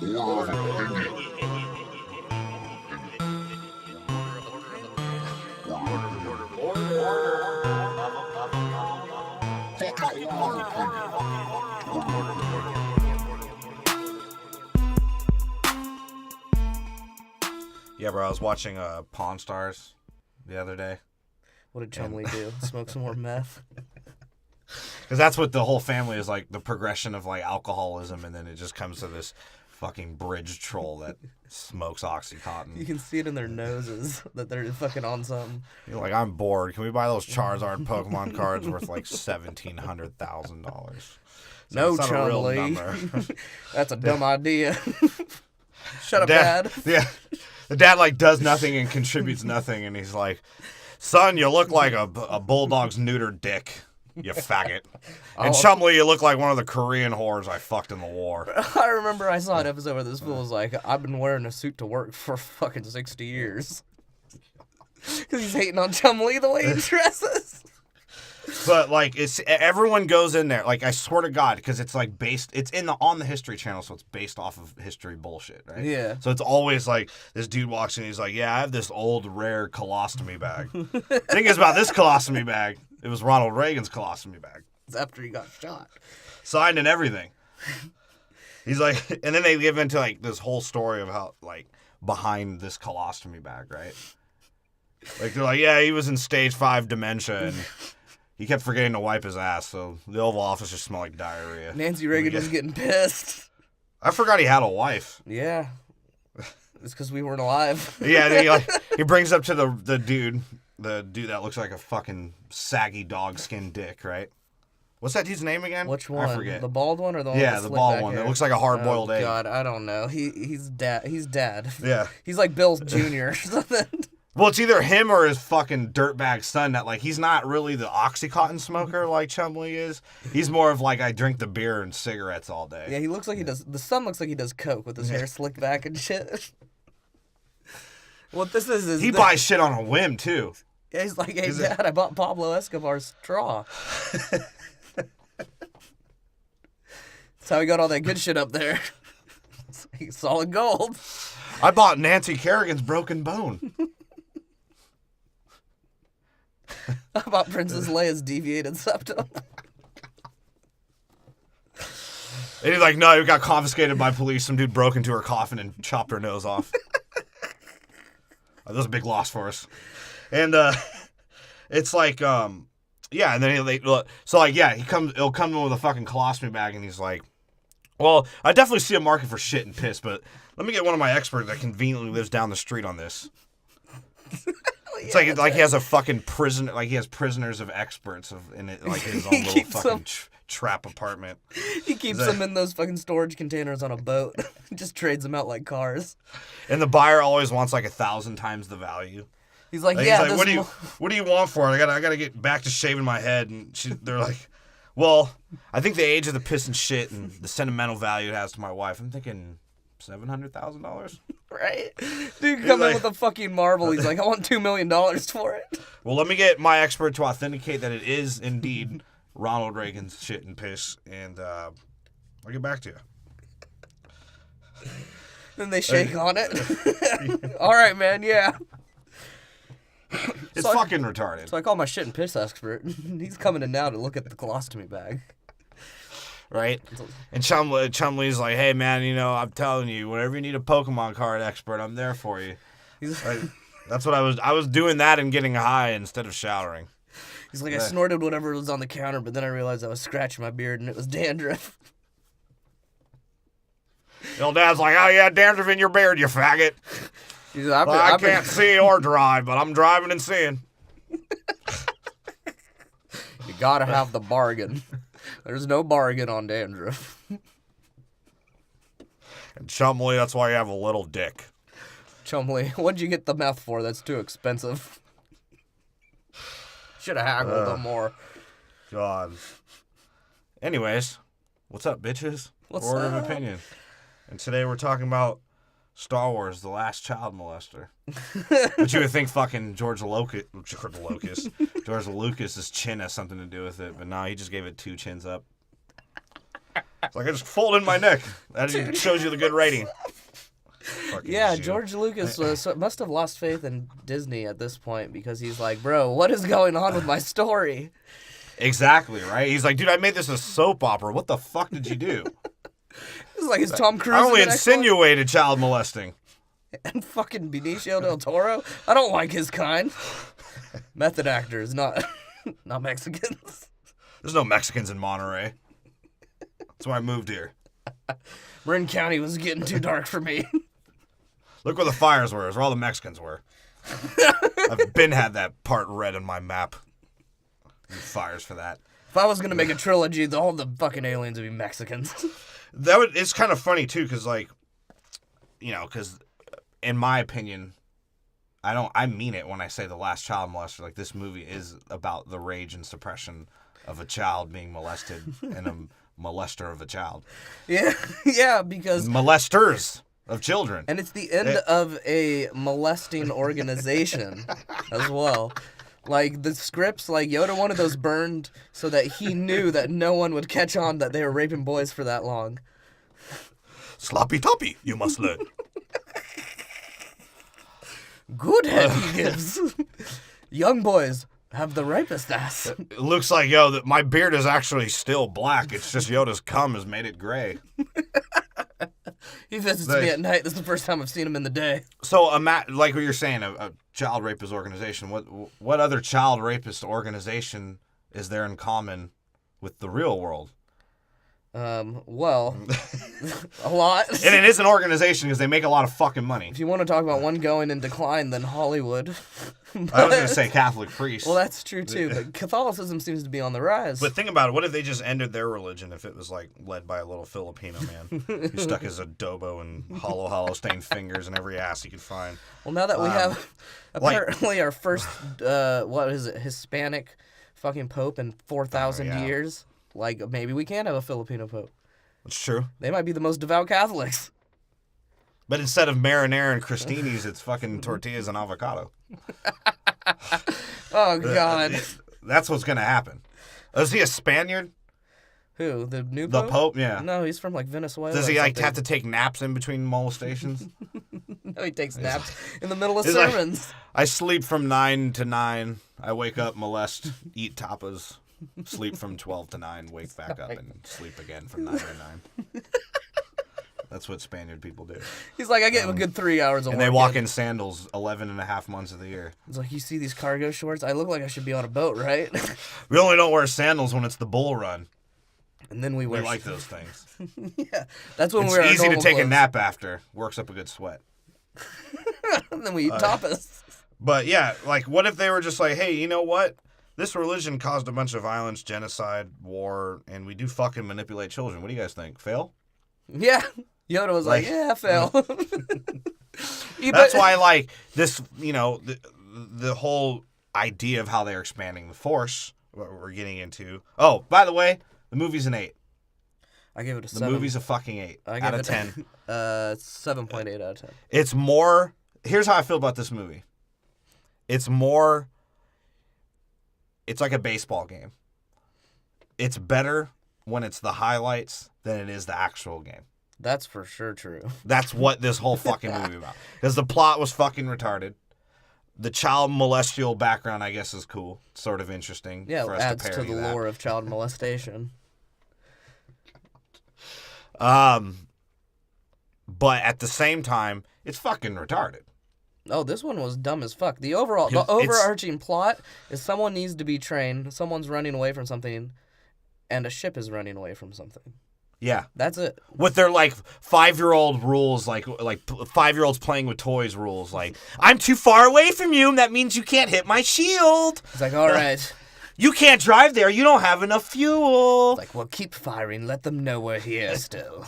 Yeah, bro, I was watching Pawn Stars the other day. What did Chumley do? Smoke some more meth? Because that's what the whole family is like, the progression of like alcoholism, and then it just comes to this fucking bridge troll that smokes Oxycontin. You can see it in their noses that they're fucking on something. You're like, I'm bored. Can we buy those Charizard Pokemon cards worth like $1,700,000? No, Chumley. That's a dumb idea. Shut up, Dad. Yeah. The dad like does nothing and contributes nothing, and he's like, son, you look like a bulldog's neutered dick, you faggot. And Chumley, you look like one of the Korean whores I fucked in the war. I remember I saw an episode where this fool was like, I've been wearing a suit to work for fucking 60 years. Because he's hating on Chumley the way he dresses. But like, it's everyone goes in there. Like, I swear to God, because it's like based. It's on the History Channel, so it's based off of history bullshit, right? Yeah. So it's always like this dude walks in, he's like, "Yeah, I have this old rare colostomy bag." Thing is about this colostomy bag, it was Ronald Reagan's colostomy bag. It's after he got shot. Signed and everything. He's like, and then they give into like this whole story of how like behind this colostomy bag, right? Like they're like, yeah, he was in stage 5 dementia and. He kept forgetting to wipe his ass, so the Oval Office just smelled like diarrhea. Nancy Reagan was getting pissed. I forgot he had a wife. Yeah. It's because we weren't alive. Yeah, he brings up to the dude that looks like a fucking saggy dog skin dick, right? What's that dude's name again? Which one? I forget. The bald one or the one with the slick bald back one hair? that looks like a hard-boiled egg. God, I don't know. He's dad. He's dad. Yeah. He's like Bill's junior or something. Well, it's either him or his fucking dirtbag son that, like, he's not really the Oxycontin smoker like Chumley is. He's more of like, I drink the beer and cigarettes all day. Yeah, he looks like he does. The son looks like he does coke with his hair slicked back and shit. What this is he buys shit on a whim, too. Yeah, he's like, hey, Dad, I bought Pablo Escobar's straw. That's how he got all that good shit up there. It's like solid gold. I bought Nancy Kerrigan's broken bone. How about Princess Leia's deviated septum? And he's like, no, he got confiscated by police. Some dude broke into her coffin and chopped her nose off. That was a big loss for us. And it's like, yeah, and then he'll come in with a fucking colostomy bag, and he's like, well, I definitely see a market for shit and piss, but let me get one of my experts that conveniently lives down the street on this. It's like he has a fucking prison, like he has prisoners of experts in it, like his own little fucking trap apartment. He keeps them in those fucking storage containers on a boat. Just trades them out like cars. And the buyer always wants like 1,000 times the value. He's like, what do you want for it? I gotta get back to shaving my head. And they're like, well, I think the age of the piss and shit and the sentimental value it has to my wife. I'm thinking $700,000. Right? Dude come in with a fucking marble. He's like, I want $2 million for it. Well, let me get my expert to authenticate that it is indeed Ronald Reagan's shit and piss, and I'll get back to you. Then they shake on it. All right, man, yeah. It's fucking retarded. So I call my shit and piss expert. He's coming in now to look at the colostomy bag. Right? And Chumley's like, hey, man, I'm telling you, whenever you need a Pokemon card expert, I'm there for you. That's what I was doing that and getting high instead of showering. He's like, I snorted whatever was on the counter, but then I realized I was scratching my beard and it was dandruff. The old dad's like, oh, yeah, dandruff in your beard, you faggot. He's like, I can't see or drive, but I'm driving and seeing. You gotta have the bargain. There's no bargain on dandruff. And Chumley, that's why you have a little dick. Chumley, what'd you get the meth for? That's too expensive. Should have haggled them more. God. Anyways, what's up, bitches? What's Order up? of opinion. And today we're talking about Star Wars, The Last Child Molester. But you would think fucking George Lucas's chin has something to do with it, but no, he just gave it 2 chins up. It's like I just folded my neck. That shows you the good writing. Yeah, George Lucas must have lost faith in Disney at this point because he's like, bro, what is going on with my story? Exactly, right? He's like, dude, I made this a soap opera. What the fuck did you do? It's like, is Tom Cruise I only insinuated child molesting. And fucking Benicio del Toro? I don't like his kind. Method actors, not Mexicans. There's no Mexicans in Monterey. That's why I moved here. Marin County was getting too dark for me. Look where the fires were. It's where all the Mexicans were. I've been had that part red on my map. Fires for that. If I was going to make a trilogy, all the fucking aliens would be Mexicans. It's kind of funny, too, because, like, you know, because in my opinion, I mean it when I say The Last Child Molester. Like, this movie is about the rage and suppression of a child being molested and a molester of a child. Yeah, because... Molesters of children. And it's the end of a molesting organization as well. Like, the scripts, like, Yoda wanted those burned so that he knew that no one would catch on that they were raping boys for that long. Sloppy toppy, you must learn. Good head he gives. Young boys have the ripest ass. It looks like, my beard is actually still black. It's just Yoda's cum has made it gray. He visits me at night. This is the first time I've seen him in the day. So, like what you're saying, a child rapist organization. What other child rapist organization is there in common with the real world? Well, a lot. And it is an organization because they make a lot of fucking money. If you want to talk about one going in decline, then Hollywood. I was going to say Catholic priests. Well, that's true too, but Catholicism seems to be on the rise. But think about it. What if they just ended their religion if it was, like, led by a little Filipino man who stuck his adobo and hollow stained fingers in every ass he could find? Well, now that we have apparently our first, Hispanic fucking pope in 4,000 years, like, maybe we can have a Filipino pope. That's true. They might be the most devout Catholics. But instead of marinara and crostinis, it's fucking tortillas and avocado. Oh, God. That's what's going to happen. Is he a Spaniard? Who? The new pope? The pope, yeah. No, he's from, like, Venezuela. Does he, like, have to take naps in between molestations? No, he takes naps in the middle of sermons. Like, I sleep from 9 to 9. I wake up, molest, eat tapas. Sleep from 12 to 9, wake back up, and sleep again from 9 to 9. That's what Spaniard people do. He's like, I get a good 3 hours of work. And they walk in sandals 11 and a half months of the year. It's like, you see these cargo shorts? I look like I should be on a boat, right? We only don't wear sandals when it's the bull run. And then we wear... We like those things. Yeah, that's when we're It's easy to take clothes. a nap after. Works up a good sweat. And then we eat tapas. But yeah, like, what if they were just like, hey, you know what? This religion caused a bunch of violence, genocide, war, and we do fucking manipulate children. What do you guys think? Fail? Yeah. Yoda was like, yeah, fail. That's why, like, this, you know, the whole idea of how they're expanding the Force, what we're getting into. Oh, by the way, the movie's an 8. I give it a 7. The movie's a fucking 8 out of 10. 7.8 out of 10. It's more... Here's how I feel about this movie. It's more... It's like a baseball game. It's better when it's the highlights than it is the actual game. That's for sure true. That's what this whole fucking movie about. Because the plot was fucking retarded. The child molestial background, I guess, is cool. It's sort of interesting. Yeah, for it us adds to to parody the that. lore of child molestation. But at the same time, it's fucking retarded. Oh, this one was dumb as fuck. The overarching plot is someone needs to be trained, someone's running away from something, and a ship is running away from something. Yeah. That's it. With their, like, 5-year-old rules, like 5-year-olds playing with toys rules, like, I'm too far away from you, and that means you can't hit my shield. It's like, all right. You can't drive there, you don't have enough fuel. It's like, well, keep firing, let them know we're here still.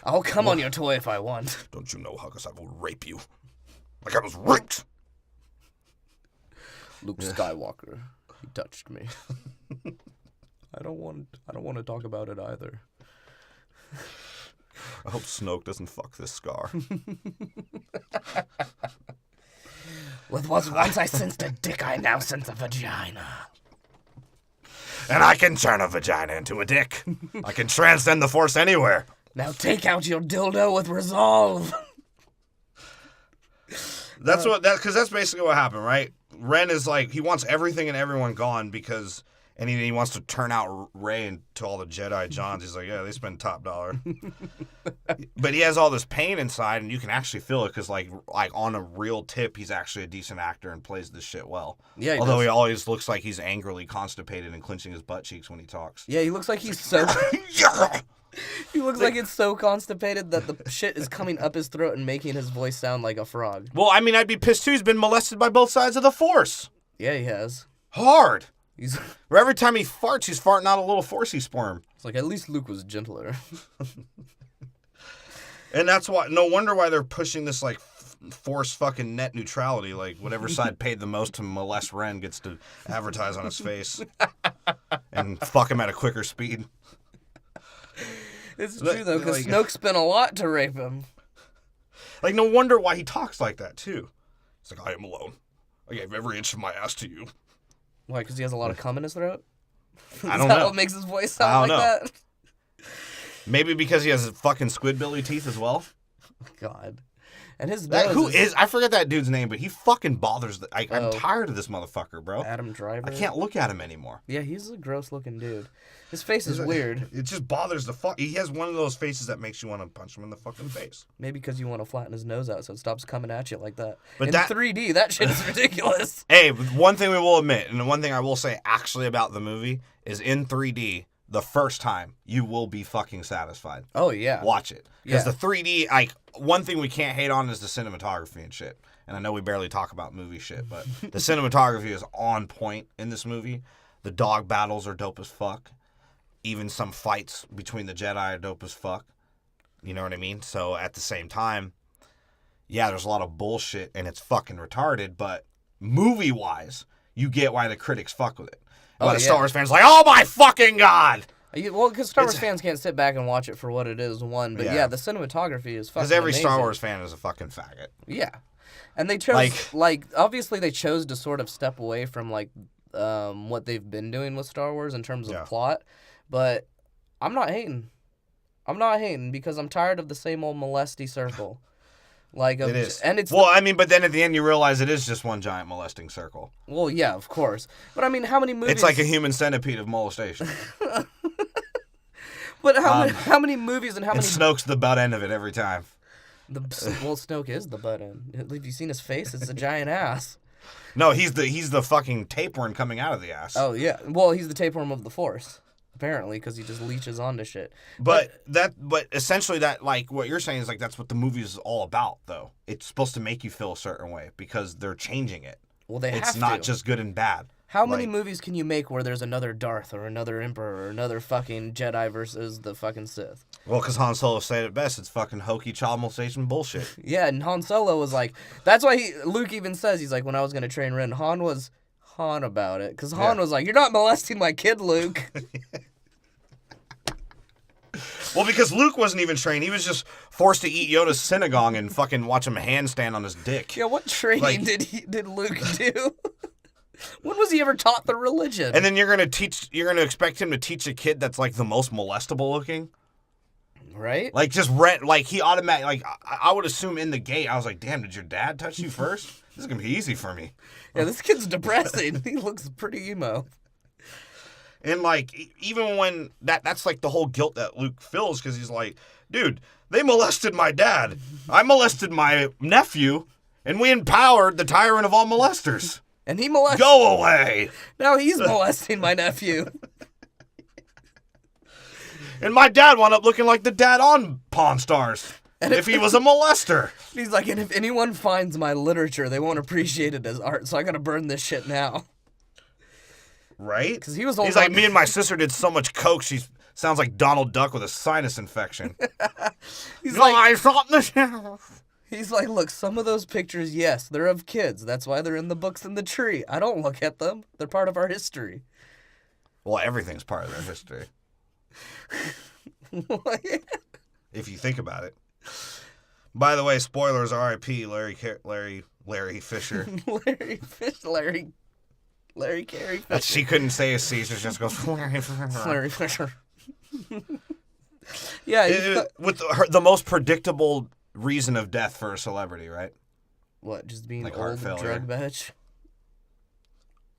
I'll come on your toy if I want. Don't you know, Huggis, I will rape you. Like I was raped. Luke Skywalker, he touched me. I don't want to talk about it either. I hope Snoke doesn't fuck this Scar. Once I sensed a dick, I now sense a vagina. And I can turn a vagina into a dick. I can transcend the Force anywhere. Now take out your dildo with resolve. Because that's basically what happened, right? Ren is like, he wants everything and everyone gone because, and he wants to turn out Rey into all the Jedi Johns. He's like, yeah, they spend top dollar. But he has all this pain inside, and you can actually feel it because, like on a real tip, he's actually a decent actor and plays this shit well. Yeah, although he always looks like he's angrily constipated and clenching his butt cheeks when he talks. Yeah, he looks like he's so... He looks like it's so constipated that the shit is coming up his throat and making his voice sound like a frog. Well, I mean, I'd be pissed too. He's been molested by both sides of the Force. Yeah, he has. Hard. He's... Where every time he farts, he's farting out a little Forcey sperm. It's like, at least Luke was gentler. And that's why, no wonder why they're pushing this, like, Force fucking net neutrality. Like, whatever side paid the most to molest Ren gets to advertise on his face. And fuck him at a quicker speed. It's true, though, because Snoke spent a lot to rape him. Like, no wonder why he talks like that, too. He's like, I am alone. I gave every inch of my ass to you. Why, because he has a lot of cum in his throat? I don't know. Is that what makes his voice sound like that? Maybe because he has fucking squidbilly teeth as well. God. And his nose who is... I forget that dude's name, but he fucking bothers... I'm tired of this motherfucker, bro. Adam Driver? I can't look at him anymore. Yeah, he's a gross-looking dude. His face is weird. It just bothers the fuck... He has one of those faces that makes you want to punch him in the fucking face. Maybe because you want to flatten his nose out so it stops coming at you like that. But in 3D, that shit is ridiculous. Hey, one thing we will admit, and the one thing I will say actually about the movie, is in 3D... The first time, you will be fucking satisfied. Oh, yeah. Watch it. Because the 3D, like, one thing we can't hate on is the cinematography and shit. And I know we barely talk about movie shit, but the cinematography is on point in this movie. The dog battles are dope as fuck. Even some fights between the Jedi are dope as fuck. You know what I mean? So, at the same time, yeah, there's a lot of bullshit and it's fucking retarded, but movie-wise, you get why the critics fuck with it. Why the Star Wars fans are like, oh my fucking God! Well, because Star Wars fans can't sit back and watch it for what it is, one. But yeah, the cinematography is fucking Because every amazing. Star Wars fan is a fucking faggot. Yeah. And they chose, obviously they chose to sort of step away from, what they've been doing with Star Wars in terms of plot. But I'm not hating. I'm not hating because I'm tired of the same old molesty circle. It is. And it's but then at the end you realize it is just one giant molesting circle. Well, yeah, of course. But I mean, how many movies... It's like a human centipede of molestation. But how many movies and how many... Snoke's the butt end of it every time. Snoke is the butt end. Have you seen his face? It's a giant ass. No, he's the fucking tapeworm coming out of the ass. Oh, yeah. Well, he's the tapeworm of the Force. Apparently, because he just leeches onto shit. But essentially that, like, what you're saying is, like, that's what the movie is all about, though. It's supposed to make you feel a certain way because they're changing it. Well, they have to. It's not just good and bad. How many movies can you make where there's another Darth or another Emperor or another fucking Jedi versus the fucking Sith? Well, because Han Solo said it best. It's fucking hokey child molestation bullshit. Yeah, and Han Solo was like... That's why Luke even says, he's like, when I was going to train Ren, Han was Han about it. Because Han was like, you're not molesting my kid, Luke. Well, because Luke wasn't even trained. He was just forced to eat Yoda's synagogue and fucking watch him handstand on his dick. Yeah, what training did Luke do? When was he ever taught the religion? And then you're gonna expect him to teach a kid that's like the most molestable looking? Right? Like he automatically, I would assume in the gate, I was like, damn, did your dad touch you first? This is gonna be easy for me. Yeah, this kid's depressing. He looks pretty emo. And, like, even when that's, like, the whole guilt that Luke feels, because he's like, dude, they molested my dad. I molested my nephew, and we empowered the tyrant of all molesters. And he molested... Go away! Now he's molesting my nephew. And my dad wound up looking like the dad on Pawn Stars, if he was a molester. He's like, and if anyone finds my literature, they won't appreciate it as art, so I gotta burn this shit now. Right? Because he's like, me and my sister did so much coke, she sounds like Donald Duck with a sinus infection. He's like, look, some of those pictures, yes, they're of kids. That's why they're in the books in the tree. I don't look at them. They're part of our history. Well, everything's part of their history. If you think about it. By the way, spoilers, R.I.P. Larry Fisher. Larry Carrie Fisher. That she couldn't say a C, so she just goes. Larry Fisher. Yeah. With the most predictable reason of death for a celebrity, right? What? Just being Like old heart failure. drug bitch.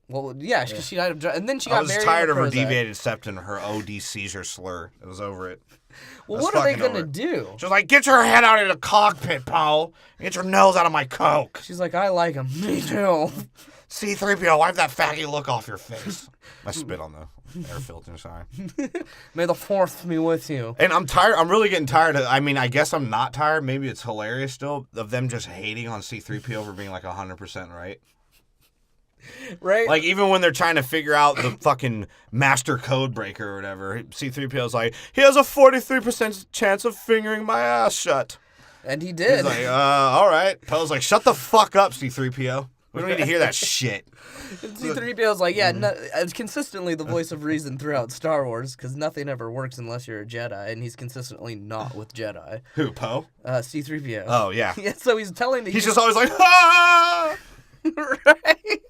Well, yeah, because she died of drug, and then she got married. I was tired of her Prozac. deviated septum, her OD seizure slur. It was over it. Well, what are they gonna do? She was like, "Get your head out of the cockpit, Poe. Get your nose out of my coke." She's like, "I like him." Me too. C-3PO, wipe that faggy look off your face. I spit on the air filter, sorry. May the Fourth be with you. And I'm tired. I'm really getting tired of. I mean, I guess I'm not tired. Maybe it's hilarious still of them just hating on C-3PO for being like 100% right. Right? Like, even when they're trying to figure out the fucking master code breaker or whatever, C-3PO's like, he has a 43% chance of fingering my ass shut. And he did. He's like, all right. Poe's like, shut the fuck up, C-3PO. We don't need to hear that shit. C-3PO's like, yeah, it's consistently the voice of reason throughout Star Wars, because nothing ever works unless you're a Jedi, and he's consistently not with Jedi. Who, Poe? C-3PO. Oh, yeah. Yeah, so he's telling the... He's just always like, ah! Right?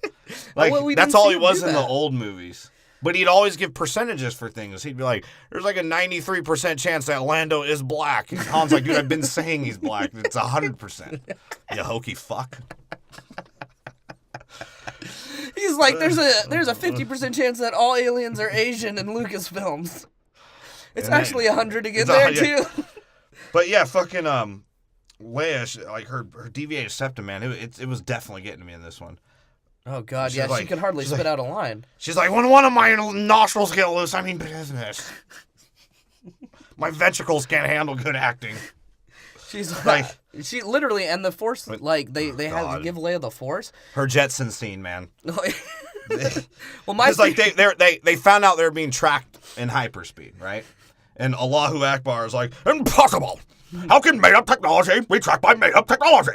Like, Well, we that's didn't all see he him was do in the that. old movies. But he'd always give percentages for things. He'd be like, there's like a 93% chance that Lando is black. And Han's like, dude, I've been saying he's black. It's 100%. You hokey fuck. He's like, there's a 50% chance that all aliens are Asian in Lucasfilms. It's And then- actually 100 to get It's there, 100. too. But yeah, fucking Leia, like her deviated septum, man, it was definitely getting to me in this one. Oh, God, She's yeah, like- she could hardly she's spit like- out a line. She's like, when one of my nostrils get loose, I mean business. My ventricles can't handle good acting. She's Like- she literally, and the Force, like, they had to God. give Leia the Force. Her Jetson scene, man. Well, my It's like they found out they were being tracked in hyperspeed, right? And Allahu Akbar is like, impossible! How can made-up technology be tracked by made-up technology?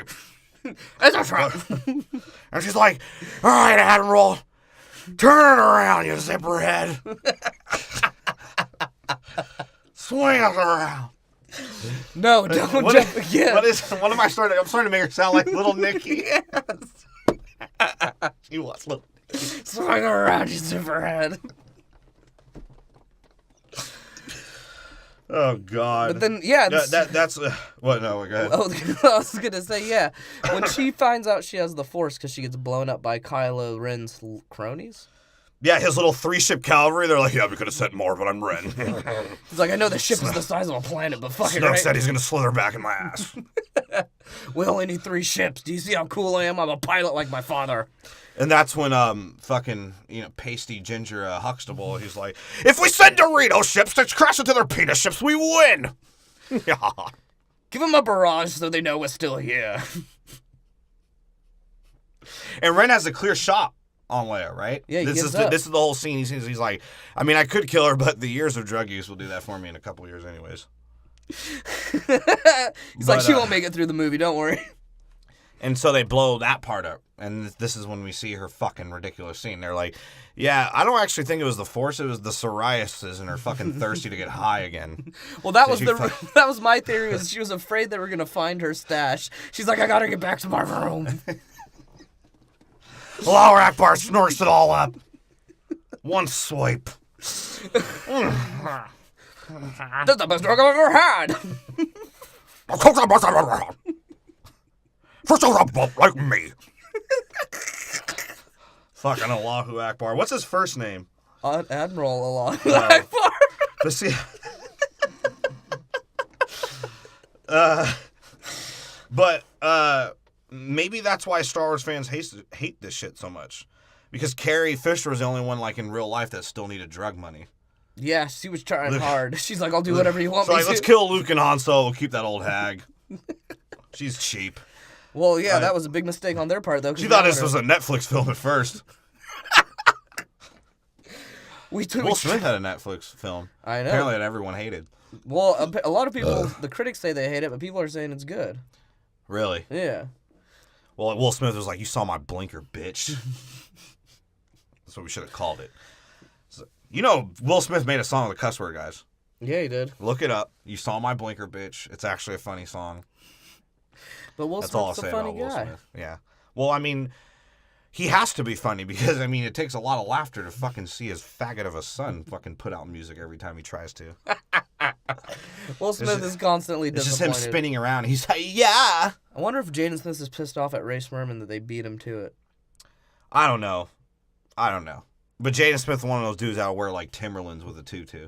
It's a trap. And she's like, all right, Admiral, turn it around, you zipper head. Swing us around. No, don't What jump is- again. What am I starting? I'm starting to make her sound like little Nicky. She was little. Swing around, you superhead. Oh God. But then, yeah. That's what? No, go ahead. Oh, I was gonna say, yeah. When she finds out she has the Force because she gets blown up by Kylo Ren's cronies. Yeah, his little 3-ship cavalry. They're like, yeah, we could have sent more, but I'm Ren. He's like, I know the ship is the size of a planet, but fuck it, Snoke right? said he's gonna slither back in my ass. We only need 3 ships. Do you see how cool I am? I'm a pilot like my father. And that's when fucking pasty ginger Huxtable, he's like, if we send Dorito ships to crash into their penis ships, we win. Yeah. Give them a barrage so they know we're still here. And Ren has a clear shot on Leia, right? Yeah, he this gives is up. this is the whole scene. He's like, I mean, I could kill her, but the years of drug use will do that for me in a couple years, anyways. He's like, she won't make it through the movie. Don't worry. And so they blow that part up, and this is when we see her fucking ridiculous scene. They're like, yeah, I don't actually think it was the Force; it was the psoriasis and her fucking thirsty to get high again. Well, that was you that was my theory. Was she was afraid they were gonna find her stash. She's like, I gotta get back to my room. Lower Akbar snorts it all up. One swipe. That's the best drug I've ever had. For someone like me. Fucking Allahu Akbar. What's his first name? Admiral Allah. But see, maybe that's why Star Wars fans hate this shit so much. Because Carrie Fisher was the only one, like, in real life that still needed drug money. Yeah, she was trying hard. She's like, I'll do whatever you want So, me like, to. let's kill Luke and Han Solo. We'll keep that old hag. She's cheap. Well, yeah, that was a big mistake on their part, though. She thought this was a Netflix film at first. Will Smith had a Netflix film. I know. Apparently that everyone hated. Well, a lot of people, the critics say they hate it, but people are saying it's good. Really? Yeah. Well, Will Smith was like, you saw my blinker, bitch. That's what we should have called it. So, Will Smith made a song with a cuss word, guys. Yeah, he did. Look it up. You saw my blinker, bitch. It's actually a funny song. But Will That's all I'll Smith's say a funny about guy. Will Smith. Yeah. Well, I mean, He has to be funny because, I mean, it takes a lot of laughter to fucking see his faggot of a son fucking put out music every time he tries to. Will Smith is constantly It's just disappointed. him spinning around. He's like, yeah. I wonder if Jaden Smith is pissed off at Ray Swerman that they beat him to it. I don't know. But Jaden Smith, one of those dudes that'll wear like Timberlands with a tutu.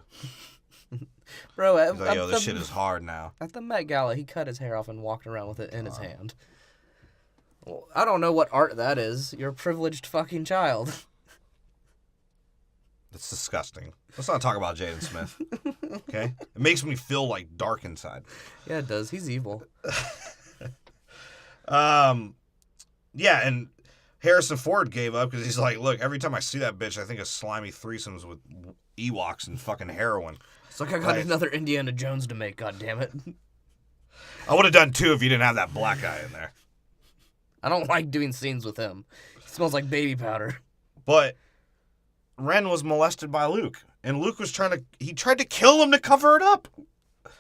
Bro, He's like, yo, this shit is hard now. At the Met Gala, he cut his hair off and walked around with it in his hand. Well, I don't know what art that is. You're a privileged fucking child. That's disgusting. Let's not talk about Jaden Smith. Okay? It makes me feel like dark inside. Yeah, it does. He's evil. Yeah, and Harrison Ford gave up because he's like, look, every time I see that bitch, I think of slimy threesomes with Ewoks and fucking heroin. It's like I got another Indiana Jones to make, goddammit. I would have done two if you didn't have that black guy in there. I don't like doing scenes with him. He smells like baby powder. But Ren was molested by Luke, and Luke was tried to kill him to cover it up.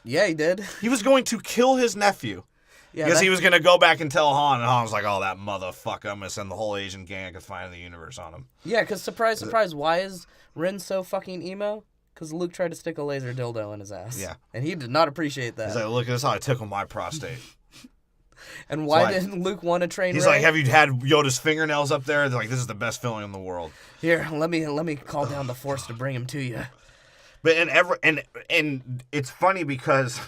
Yeah, he did. He was going to kill his nephew. Yeah, because he was going to go back and tell Han, and Han was like, oh, that motherfucker, I'm going to send the whole Asian gang I could find in the universe on him. Yeah, because surprise, surprise, why is Ren so fucking emo? Because Luke tried to stick a laser dildo in his ass. Yeah. And he did not appreciate that. He's like, look, this is how I tickle my prostate. And why didn't Luke want to train He's Rey? like, have you had Yoda's fingernails up there? They're like, this is the best feeling in the world. Here, let me call down the Force to bring him to you. But and it's funny because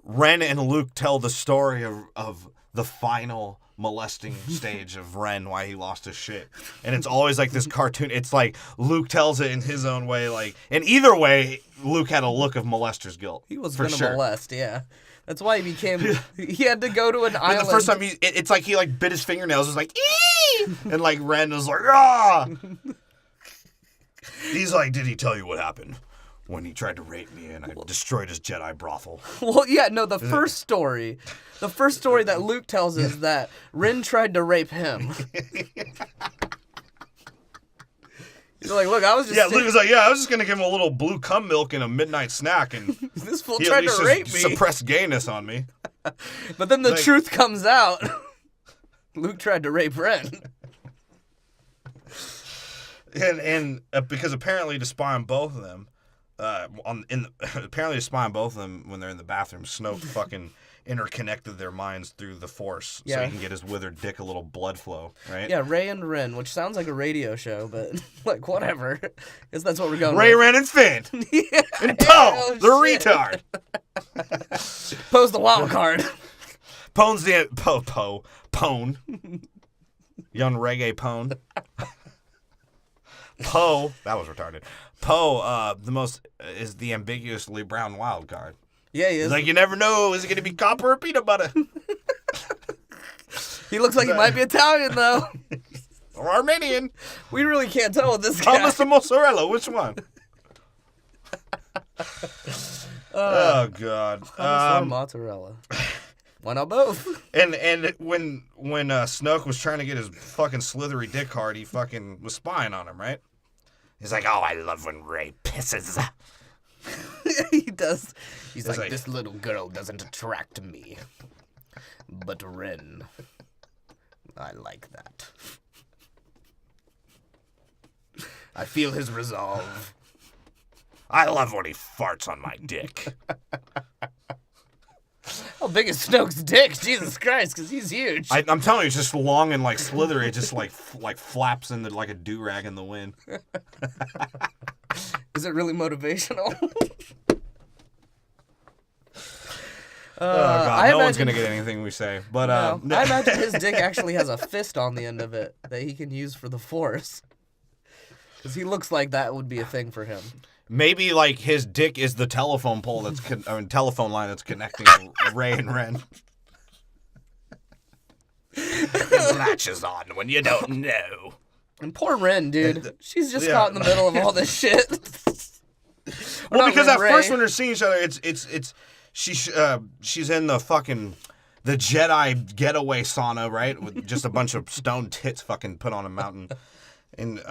Ren and Luke tell the story of the final molesting stage of Ren, why he lost his shit. And it's always like this cartoon. It's like Luke tells it in his own way. Like, and either way, Luke had a look of molester's guilt. He was going to molest, yeah. That's why he became. He had to go to an island. The first time it's like he like bit his fingernails. It was like, ee! And like Ren was like, ah. He's like, did he tell you what happened when he tried to rape me and I destroyed his Jedi brothel? Well, yeah, no. The first story that Luke tells is that Ren tried to rape him. He's like, look, I was just... Yeah, Luke was like, I was just going to give him a little blue cum milk and a midnight snack, and this fool tried to rape me. Suppress gayness on me. But then the truth comes out. Luke tried to rape Ren. And because apparently to spy on both of them, apparently to spy on both of them when they're in the bathroom, Snoke fucking interconnected their minds through the Force so he can get his withered dick a little blood flow, right? Yeah, Ray and Ren, which sounds like a radio show, but like whatever. Guess that's what we're going Ray, with. Ren, and Finn. Yeah, and Poe, the retard. Poe's the wild card. Pone. Young reggae Pone. Poe, that was retarded. Poe, is the ambiguously brown wild card. Yeah, he is. He's like, you never know, is it going to be copper or peanut butter? He looks like he might be Italian, though. Or Armenian. We really can't tell with this guy. Thomas and mozzarella, which one? Oh, God. Thomas or mozzarella. Why not both? And when Snoke was trying to get his fucking slithery dick hard, he fucking was spying on him, right? He's like, oh, I love when Rey pisses. He does. He's like, this little girl doesn't attract me. But Ren, I like that. I feel his resolve. I love when he farts on my dick. How big is Snoke's dick? Jesus Christ, because he's huge. I'm telling you, it's just long and like slithery. It just like flaps into like a do-rag in the wind. Is it really motivational? Oh God, no one's gonna get anything we say. But no. I imagine his dick actually has a fist on the end of it that he can use for the Force. Because he looks like that would be a thing for him. Maybe like his dick is the telephone pole telephone line that's connecting Rey and Ren. It latches on when you don't know. And poor Ren, dude. She's just caught in the middle of all this shit. Well, because at first when they're seeing each other, she's in the fucking the Jedi getaway sauna, right? With just a bunch of stone tits fucking put on a mountain. And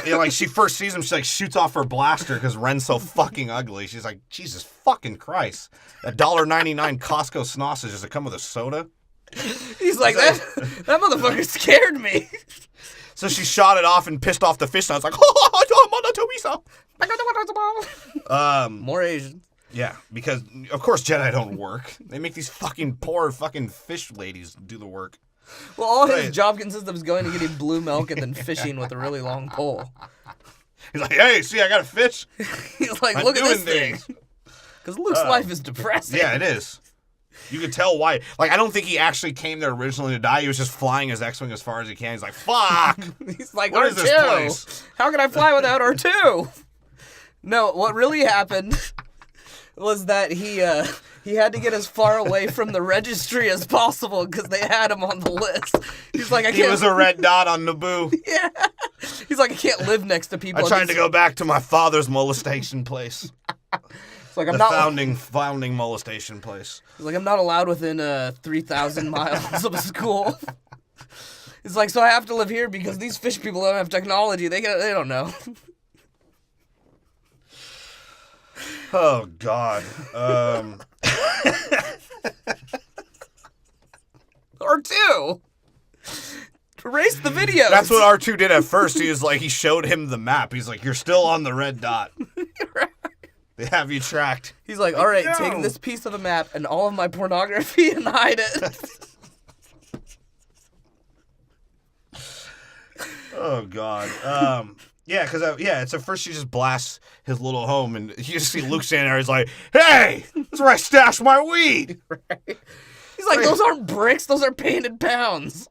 like she first sees him, she like shoots off her blaster because Ren's so fucking ugly. She's like, Jesus fucking Christ! $1.99 Costco sausage, does it come with a soda? He's like, that motherfucker scared me. So she shot it off and pissed off the fish. And I was like, oh, Mother Teresa. More Asians. Yeah, because, of course, Jedi don't work. They make these fucking poor fucking fish ladies do the work. Well, all his job consists of going and getting blue milk and then fishing with a really long pole. He's like, hey, see, I got a fish. He's like, I'm look at doing this thing. Because Luke's life is depressing. Yeah, it is. You can tell why. Like, I don't think he actually came there originally to die. He was just flying his X-Wing as far as he can. He's like, fuck. He's like, what R2. is this place? How can I fly without R2? No, what really happened was that he had to get as far away from the registry as possible because they had him on the list. He's like, He was a red dot on Naboo. Yeah. He's like, I can't live next to people. I'm trying to go back to my father's molestation place. It's like, Founding molestation place. He's like, I'm not allowed within 3,000 miles of a school. It's like, so I have to live here because these fish people don't have technology. They don't know. Oh, God. R2! Erase the video. That's what R2 did at first. He showed him the map. He's like, you're still on the red dot. Right. They have you tracked. He's like, all right, take this piece of the map and all of my pornography and hide it. Oh, God. Yeah, because it's at first she just blasts his little home, and you just see Luke standing there. He's like, hey, that's where I stash my weed. Right. He's like, those aren't bricks. Those are painted pounds.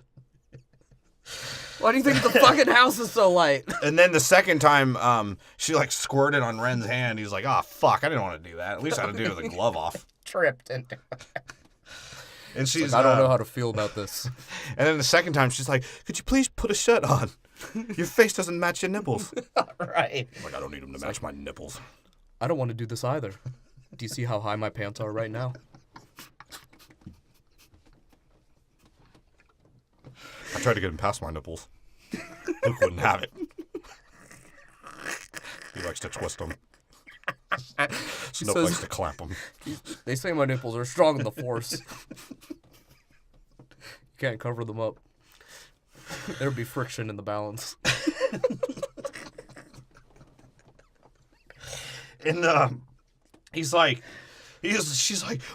Why do you think the fucking house is so light? And then the second time, she squirted on Ren's hand. He's like, oh, fuck, I didn't want to do that. At least I had to do it with a glove off. Tripped into it. And she's I don't know how to feel about this. And then the second time, she's like, could you please put a shirt on? Your face doesn't match your nipples. Right. I don't need them to match my nipples. I don't want to do this either. Do you see how high my pants are right now? I tried to get him past my nipples. Luke wouldn't have it. He likes to twist them. Snoke likes to clamp them. They say my nipples are strong in the Force. You can't cover them up. There'd be friction in the balance. And she's like,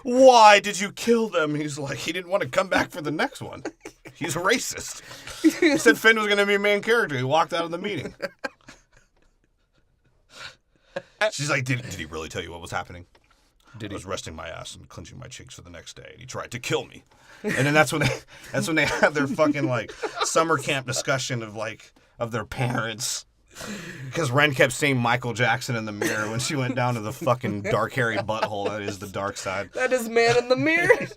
why did you kill them? He's like, he didn't want to come back for the next one. He's a racist. He said Finn was going to be a main character. He walked out of the meeting. She's like, did he really tell you what was happening? I was resting my ass and clenching my cheeks for the next day, and he tried to kill me. And then that's when they had their fucking summer camp discussion of their parents. Because Ren kept seeing Michael Jackson in the mirror when she went down to the fucking dark hairy butthole that is the dark side. That is man in the mirror.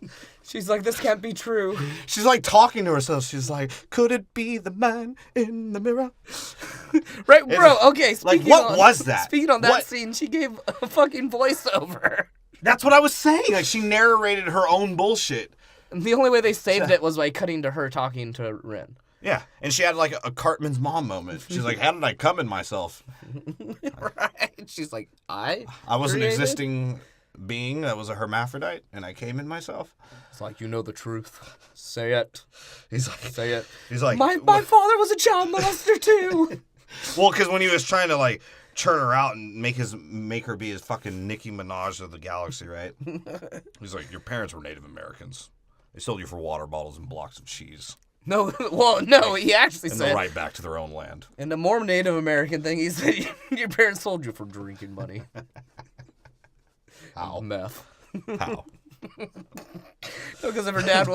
She's like, this can't be true. She's talking to herself. She's like, could it be the man in the mirror? Right, bro. Okay, what was that? Speaking on that scene, she gave a fucking voiceover. That's what I was saying. She narrated her own bullshit. And the only way they saved it was by cutting to her talking to Ren. Yeah, and she had a Cartman's mom moment. She's like, how did I come in myself? Right. She's like, I was an existing being that was a hermaphrodite, and I came in myself. It's like, you know the truth. Say it. He's like, say it. He's like, my father was a child molester too. Well, because when he was trying to churn her out and make her be his fucking Nicki Minaj of the galaxy, right? He's like, your parents were Native Americans. They sold you for water bottles and blocks of cheese. No, well, no, he actually and said... they're right back to their own land. And the more Native American thing, he said, your parents sold you for drinking money. How? Meth. How? Because if her dad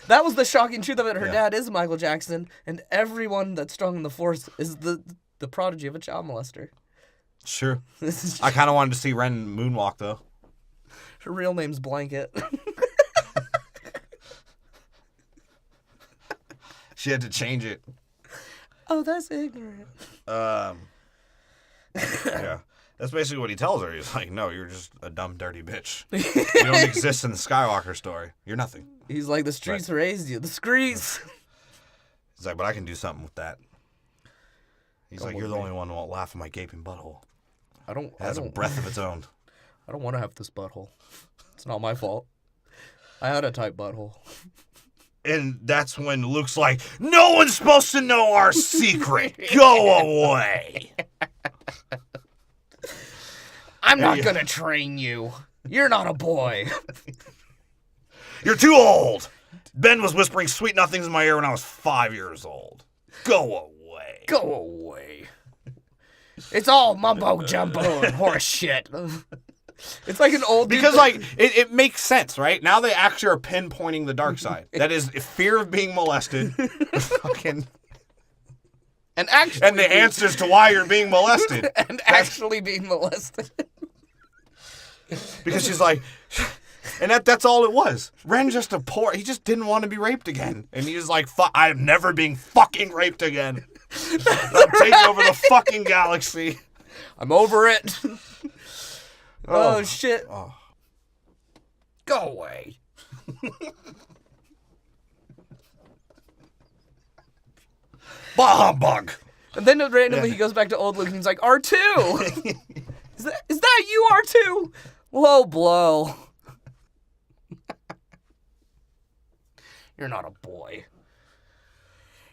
that was the shocking truth of it. Her dad is Michael Jackson, and everyone that's strong in the Force is the prodigy of a child molester. Sure. I kind of wanted to see Ren moonwalk, though. Her real name's Blanket. She had to change it. Oh, that's ignorant. Yeah. That's basically what he tells her. He's like, no, you're just a dumb, dirty bitch. You don't exist in the Skywalker story. You're nothing. He's like, the streets raised you. The streets. He's like, but I can do something with that. He's like, you're the only one who won't laugh at my gaping butthole. It has a breath of its own. I don't want to have this butthole. It's not my fault. I had a tight butthole. And that's when Luke's like, no one's supposed to know our secret. Go away. I'm not going to train you. You're not a boy. You're too old. Ben was whispering sweet nothings in my ear when I was 5 years old. Go away. Go away. It's all mumbo jumbo and horse shit. It's like an old dude. Because, like, it makes sense, right? Now they actually are pinpointing the dark side. That is fear of being molested. Fucking... And the answers to why you're being molested. And actually being molested. Because she's like... And that's all it was. Ren he just didn't want to be raped again. And he was like, I'm never being fucking raped again. I'm taking over the fucking galaxy. I'm over it. Oh, shit. Oh. Go away. Bah humbug. And then randomly he goes back to old Luke and he's like, R2! Is that you, R2? Low blow. You're not a boy.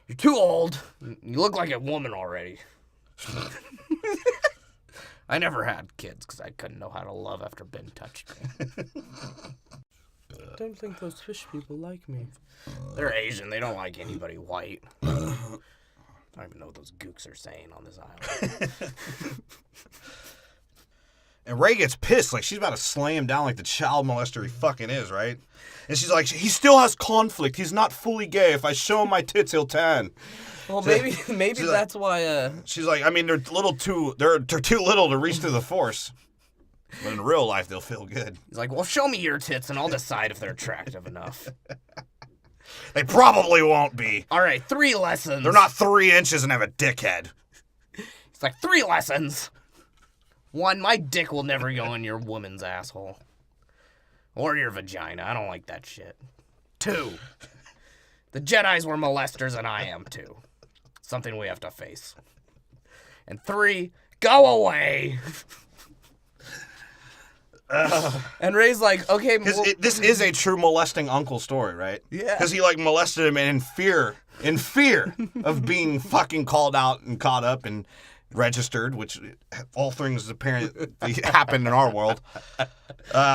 You're too old. You look like a woman already. I never had kids because I couldn't know how to love after Ben touched me. I don't think those fish people like me. They're Asian. They don't like anybody white. I don't even know what those gooks are saying on this island. And Rey gets pissed. Like, she's about to slay him down like the child molester he fucking is, right? And she's like, he still has conflict. He's not fully gay. If I show him my tits, he'll tan. Well, maybe that's why. She's like, I mean, they're too little to reach through the Force. But in real life, they'll feel good. He's like, well, show me your tits and I'll decide if they're attractive enough. They probably won't be. All right, 3 lessons. They're not 3 inches and have a dickhead. It's like 3 lessons. 1, my dick will never go in your woman's asshole. Or your vagina. I don't like that shit. 2, the Jedis were molesters and I am too. Something we have to face. And 3, go away. And Rey's like, okay. This is a true molesting uncle story, right? Yeah. Because he, like, molested him and in fear of being fucking called out and caught up and registered, which all things apparently happen in our world.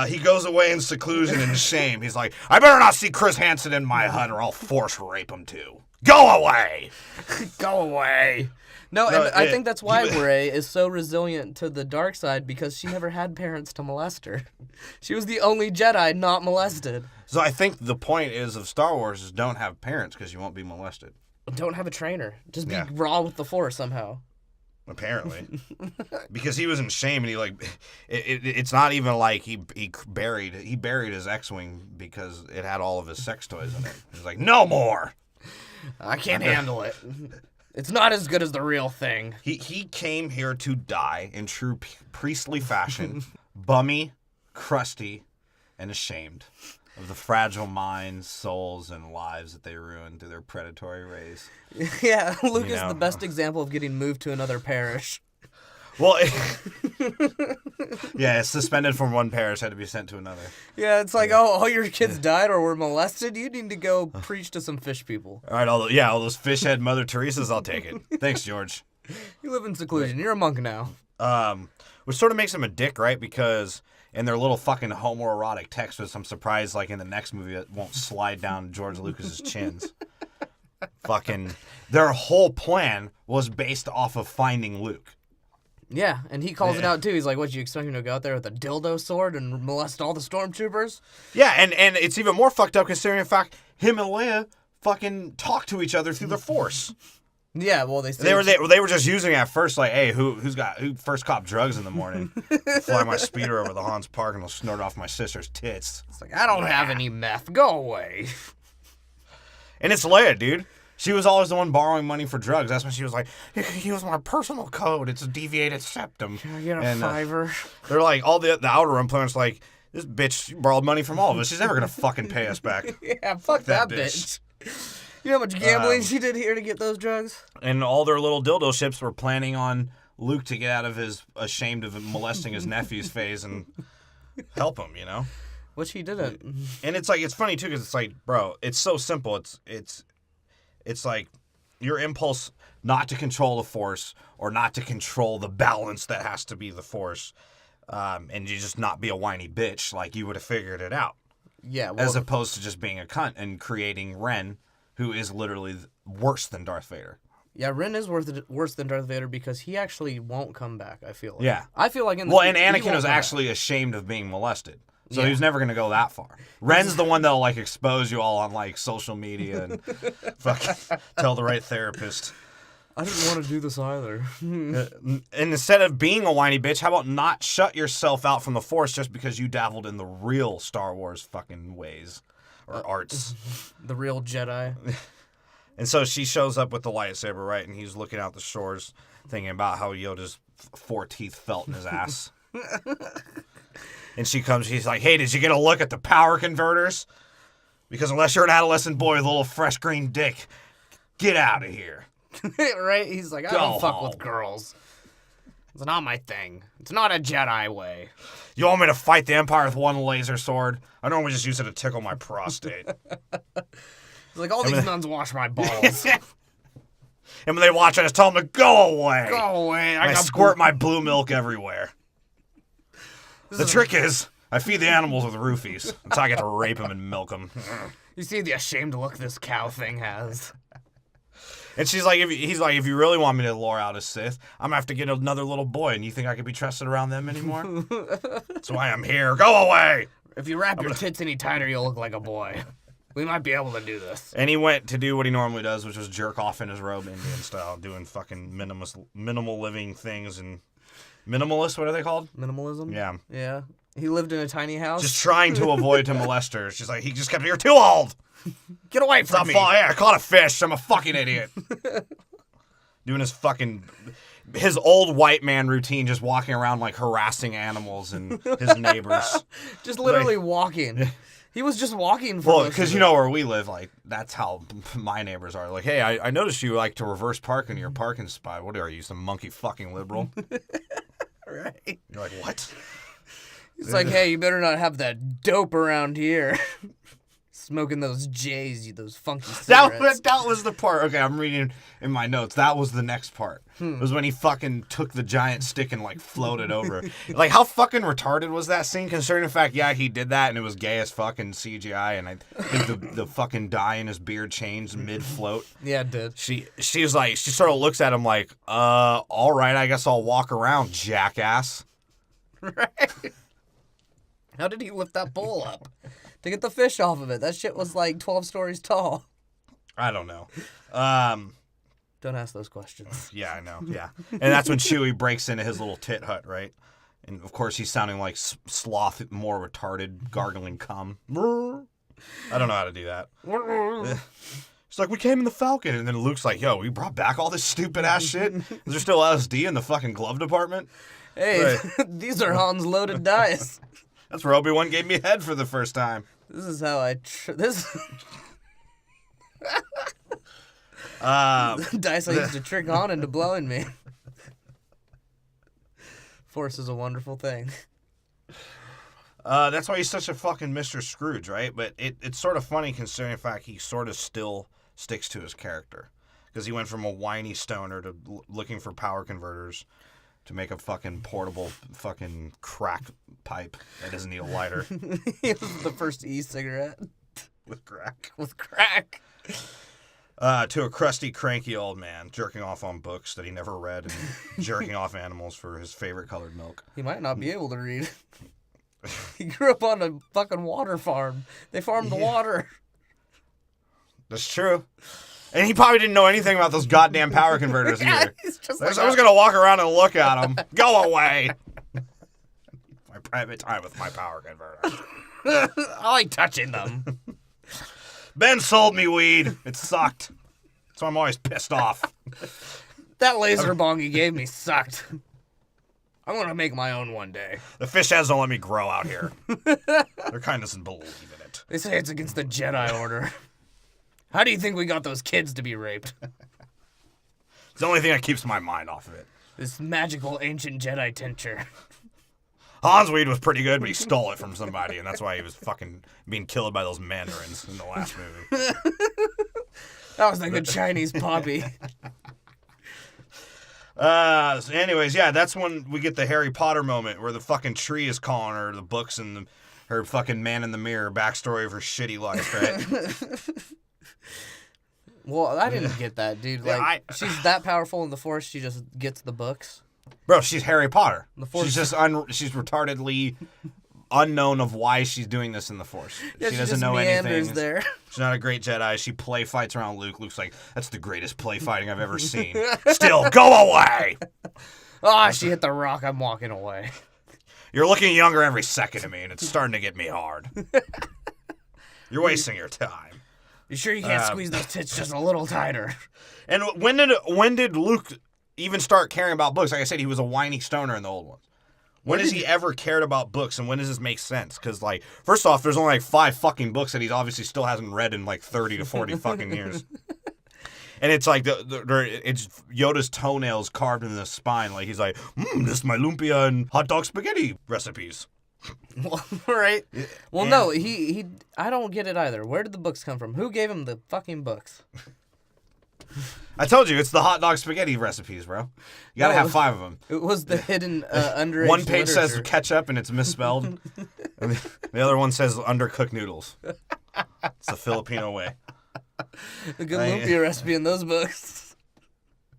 He goes away in seclusion and shame. He's like, I better not see Chris Hansen in my hut or I'll force rape him too. Go away! Go away! No, and I think that's why Rey is so resilient to the dark side, because she never had parents to molest her. She was the only Jedi not molested. So I think the point of Star Wars is don't have parents because you won't be molested. Don't have a trainer. Just be raw with the Force somehow. Apparently. Because he was in shame and he, like, it's not even like he buried his X-Wing because it had all of his sex toys in it. He's like, no more! I can't handle it. It's not as good as the real thing. He came here to die in true priestly fashion, bummy, crusty, and ashamed of the fragile minds, souls, and lives that they ruined through their predatory rays. Yeah, Luke is the best example of getting moved to another parish. Well, suspended from one parish, had to be sent to another. Yeah, it's like, all your kids died or were molested? You need to go preach to some fish people. All right, all those fish head Mother Teresa's, I'll take it. Thanks, George. You live in seclusion. You're a monk now. Which sort of makes him a dick, right? Because in their little fucking homoerotic text, which I'm surprised, like, in the next movie, it won't slide down George Lucas's chins. Fucking, their whole plan was based off of finding Luke. Yeah, and he calls it out, too. He's like, what, you expect me to go out there with a dildo sword and molest all the stormtroopers? Yeah, and it's even more fucked up considering the fact him and Leia fucking talk to each other through the Force. Yeah, well, they were just using it at first, like, hey, who first cop drugs in the morning? Fly my speeder over the Hans Park and I'll snort off my sister's tits. It's like, I don't have any meth. Go away. And it's Leia, dude. She was always the one borrowing money for drugs. That's when she was like, you can use my personal code. It's a deviated septum. Can I get a $5? They're like, all the Outer Rim planners like, this bitch borrowed money from all of us. She's never going to fucking pay us back. Yeah, fuck that bitch. You know how much gambling she did here to get those drugs? And all their little dildo ships were planning on Luke to get out of his ashamed of molesting his nephew's phase and help him, you know? Which he didn't. And it's like, it's funny too, because it's like, bro, it's so simple. It's like your impulse not to control the Force or not to control the balance that has to be the Force, and you just not be a whiny bitch, like you would have figured it out. Yeah. Well, as opposed to just being a cunt and creating Ren, who is literally worse than Darth Vader. Yeah, Ren is worse than Darth Vader because he actually won't come back, I feel like. Yeah. I feel like in the Well, and Anakin was actually ashamed of being molested. So he was never going to go that far. Ren's the one that'll, like, expose you all on, like, social media and fucking tell the right therapist. I didn't want to do this either. And instead of being a whiny bitch, how about not shut yourself out from the Force just because you dabbled in the real Star Wars fucking ways or arts? The real Jedi. And so she shows up with the lightsaber, right? And he's looking out the shores thinking about how Yoda's 4 teeth felt in his ass. And she's like, hey, did you get a look at the power converters? Because unless you're an adolescent boy with a little fresh green dick, get out of here. Right? He's like, I don't fuck with girls. It's not my thing. It's not a Jedi way. You want me to fight the Empire with one laser sword? I normally just use it to tickle my prostate. He's like, all these nuns wash my balls. And when they watch, I just tell them to go away. Go away. I squirt my blue milk everywhere. The trick is, I feed the animals with roofies until I get to rape them and milk them. You see the ashamed look this cow thing has. And he's like, if you really want me to lure out a Sith, I'm gonna have to get another little boy. And you think I can be trusted around them anymore? That's why I'm here. Go away. If you wrap your tits any tighter, you'll look like a boy. We might be able to do this. And he went to do what he normally does, which was jerk off in his robe, Indian style, doing fucking minimal living things and minimalist. What are they called? Minimalism. Yeah. Yeah. He lived in a tiny house. Just trying to avoid to molesters. She's like, he just kept, you're too old. Get away from me. Yeah, I caught a fish. I'm a fucking idiot. Doing his old white man routine, just walking around like harassing animals and his neighbors. Just literally walking. He was just walking for well, because you know where we live, like, that's how my neighbors are. Like, hey, I noticed you like to reverse park in your parking spot. What are you, some monkey fucking liberal? Right. You're like, what? He's like, hey, you better not have that dope around here. Smoking those J's, those funky cigarettes. That was the part. Okay, I'm reading in my notes. That was the next part. It was when he fucking took the giant stick and, like, floated over. Like, how fucking retarded was that scene? Considering the fact, yeah, he did that and it was gay as fucking CGI. And I think the fucking dye in his beard changed mid-float. Yeah, it did. She was like, she sort of looks at him like, all right, I guess I'll walk around, jackass. Right. How did he lift that bowl up? To get the fish off of it. That shit was like 12 stories tall. I don't know. Don't ask those questions. Yeah, I know. Yeah. And that's when Chewie breaks into his little tit hut, right? And, of course, he's sounding like Sloth, more retarded, gargling cum. I don't know how to do that. It's like, we came in the Falcon. And then Luke's like, yo, we brought back all this stupid-ass shit? Is there still LSD in the fucking glove department? Hey, these are Han's loaded dice. That's where Obi-Wan gave me head for the first time. This is how I... This... dice I used to trick Han into blowing me. Force is a wonderful thing. That's why he's such a fucking Mr. Scrooge, right? But it's sort of funny considering the fact he sort of still sticks to his character. Because he went from a whiny stoner to looking for power converters to make a fucking portable fucking crack pipe that doesn't need a lighter. It was the first e-cigarette. With crack. With crack. To a crusty, cranky old man jerking off on books that he never read and jerking off animals for his favorite colored milk. He might not be able to read. He grew up on a fucking water farm. They farmed the water. That's true. And he probably didn't know anything about those goddamn power converters either. He's just I was going to walk around and look at them. Go away. My private time with my power converter. I like touching them. Ben sold me weed. It sucked. So I'm always pissed off. That laser bong he gave me sucked. I'm going to make my own one day. The fish heads don't let me grow out here. Their kind doesn't believe in it. They say it's against the Jedi Order. How do you think we got those kids to be raped? It's the only thing that keeps my mind off of it. This magical ancient Jedi tincture. Han's weed was pretty good, but he stole it from somebody, and that's why he was fucking being killed by those mandarins in the last movie. That was like a Chinese poppy. So anyways, yeah, that's when we get the Harry Potter moment where the fucking tree is calling her the books and her fucking man in the mirror backstory of her shitty life, right? Well, I didn't get that, dude. Like, she's that powerful in the Force, she just gets the books. Bro, she's Harry Potter. The Force. She's just she's retardedly unknown of why she's doing this in the Force. Yeah, she doesn't know anything. There. She's not a great Jedi. She play fights around Luke. Luke's like, that's the greatest play fighting I've ever seen. Still, go away! Oh, she hit the rock. I'm walking away. You're looking younger every second to me, and it's starting to get me hard. You're wasting your time. You sure you can't squeeze those tits just a little tighter? And when did Luke even start caring about books? Like I said, he was a whiny stoner in the old ones. When has he ever cared about books, and when does this make sense? Because, like, first off, there's only, like, 5 fucking books that he obviously still hasn't read in, like, 30 to 40 fucking years. And it's like, it's Yoda's toenails carved in the spine. Like, he's like, this is my lumpia and hot dog spaghetti recipes. Well, right. Well, no, he I don't get it either. Where did the books come from? Who gave him the fucking books? I told you, it's the hot dog spaghetti recipes, bro. You gotta have 5 of them. It was the hidden underage One page literature. says ketchup and it's misspelled. And the other one says undercooked noodles. It's the Filipino way. A good lumpia recipe in those books.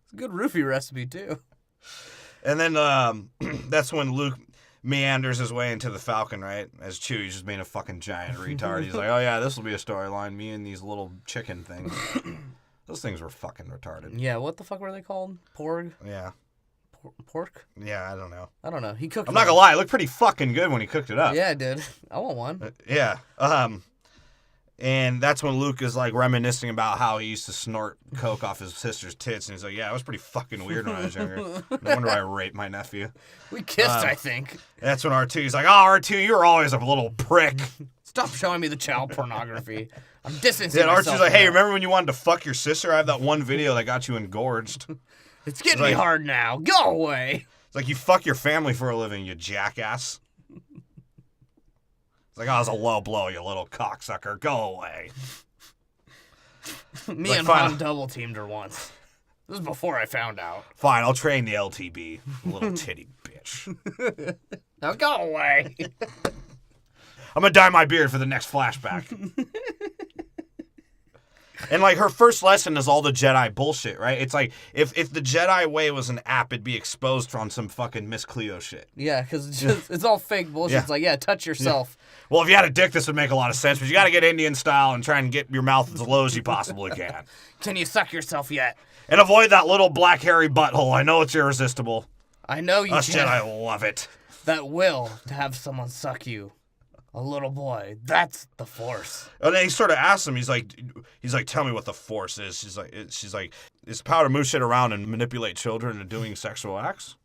It's a good roofie recipe, too. And then that's when Luke meanders his way into the Falcon, right? As Chewie's just being a fucking giant retard. He's like, oh yeah, this will be a storyline. Me and these little chicken things. Those things were fucking retarded. Yeah, what the fuck were they called? Porg? Yeah. Pork? Yeah, I don't know. I don't know. He cooked I'm not gonna lie, it looked pretty fucking good when he cooked it up. Yeah, it did. I want one. Yeah. And that's when Luke is like reminiscing about how he used to snort coke off his sister's tits, and he's like, yeah, it was pretty fucking weird when I was younger. No wonder I raped my nephew. We kissed, I think. That's when R2's like, oh, R2, you're always a little prick. Stop showing me the child pornography. I'm distancing myself. R2's like, hey, remember when you wanted to fuck your sister? I have that one video that got you engorged. It's getting me hard now. Go away. It's like, you fuck your family for a living, you jackass. It's like, oh, it's a low blow, you little cocksucker. Go away. Me and Han double teamed her once. This was before I found out. Fine, I'll train the LTB. Little titty bitch. Now go away. I'm gonna dye my beard for the next flashback. And, like, her first lesson is all the Jedi bullshit, right? It's like, if the Jedi way was an app, it'd be exposed on some fucking Miss Cleo shit. Yeah, because it's all fake bullshit. Yeah. It's like, yeah, touch yourself. Yeah. Well, if you had a dick, this would make a lot of sense, but you gotta get Indian style and try and get your mouth as low as you possibly can. Can you suck yourself yet? And avoid that little black hairy butthole. I know it's irresistible. I know you Us can. Jedi love it. That will to have someone suck you. A little boy. That's the Force. And then he sort of asks him, he's like, tell me what the Force is. She's like, it's power to move shit around and manipulate children into doing sexual acts.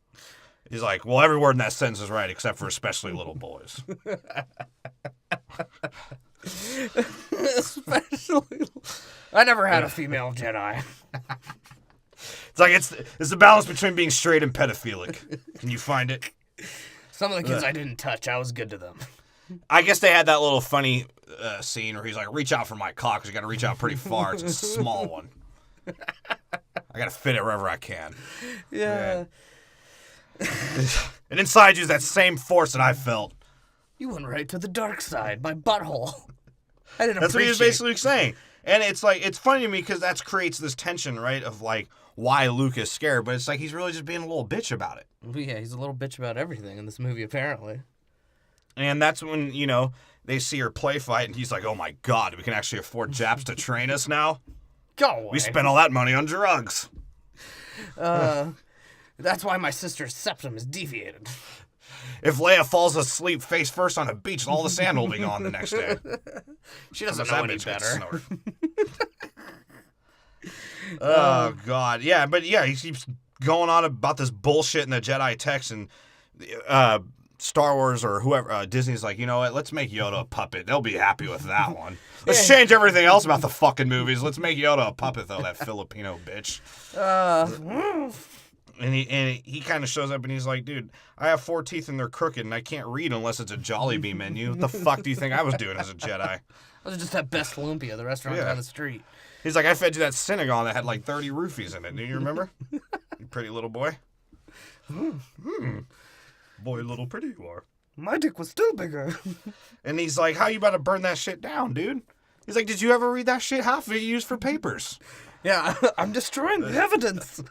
He's like, well, every word in that sentence is right, except for especially little boys. Especially. I never had a female Jedi. It's like, it's the balance between being straight and pedophilic. Can you find it? Some of the kids I didn't touch, I was good to them. I guess they had that little funny scene where he's like, reach out for my cock, because you got to reach out pretty far. It's a small one. I got to fit it wherever I can. Yeah. And inside you is that same force that I felt. You went right to the dark side, my butthole. I didn't That's what he was basically saying. And it's like, it's funny to me because that creates this tension, right, of like why Luke is scared, but it's like he's really just being a little bitch about it. Yeah, he's a little bitch about everything in this movie, apparently. And that's when, you know, they see her play fight, and he's like, oh my god, we can actually afford Japs to train us now? Go away. We spent all that money on drugs. That's why my sister's septum is deviated. If Leia falls asleep face first on a beach, all the sand will be gone the next day. She doesn't know any better. Oh, God. Yeah, but yeah, he keeps going on about this bullshit in the Jedi text, and Star Wars or whoever, Disney's like, you know what, let's make Yoda a puppet. They'll be happy with that one. Let's change everything else about the fucking movies. Let's make Yoda a puppet, though, that Filipino bitch. And he kind of shows up and he's like, dude, I have 4 teeth and they're crooked and I can't read unless it's a Jollibee menu. What the fuck do you think I was doing as a Jedi? I was just at Best Lumpia, the restaurant down the street. He's like, I fed you that Senegal that had like 30 roofies in it. Do you remember? You pretty little boy. Boy, little pretty you are. My dick was still bigger. And he's like, how you about to burn that shit down, dude? He's like, did you ever read that shit? Half of it you used for papers. Yeah, I'm destroying the evidence.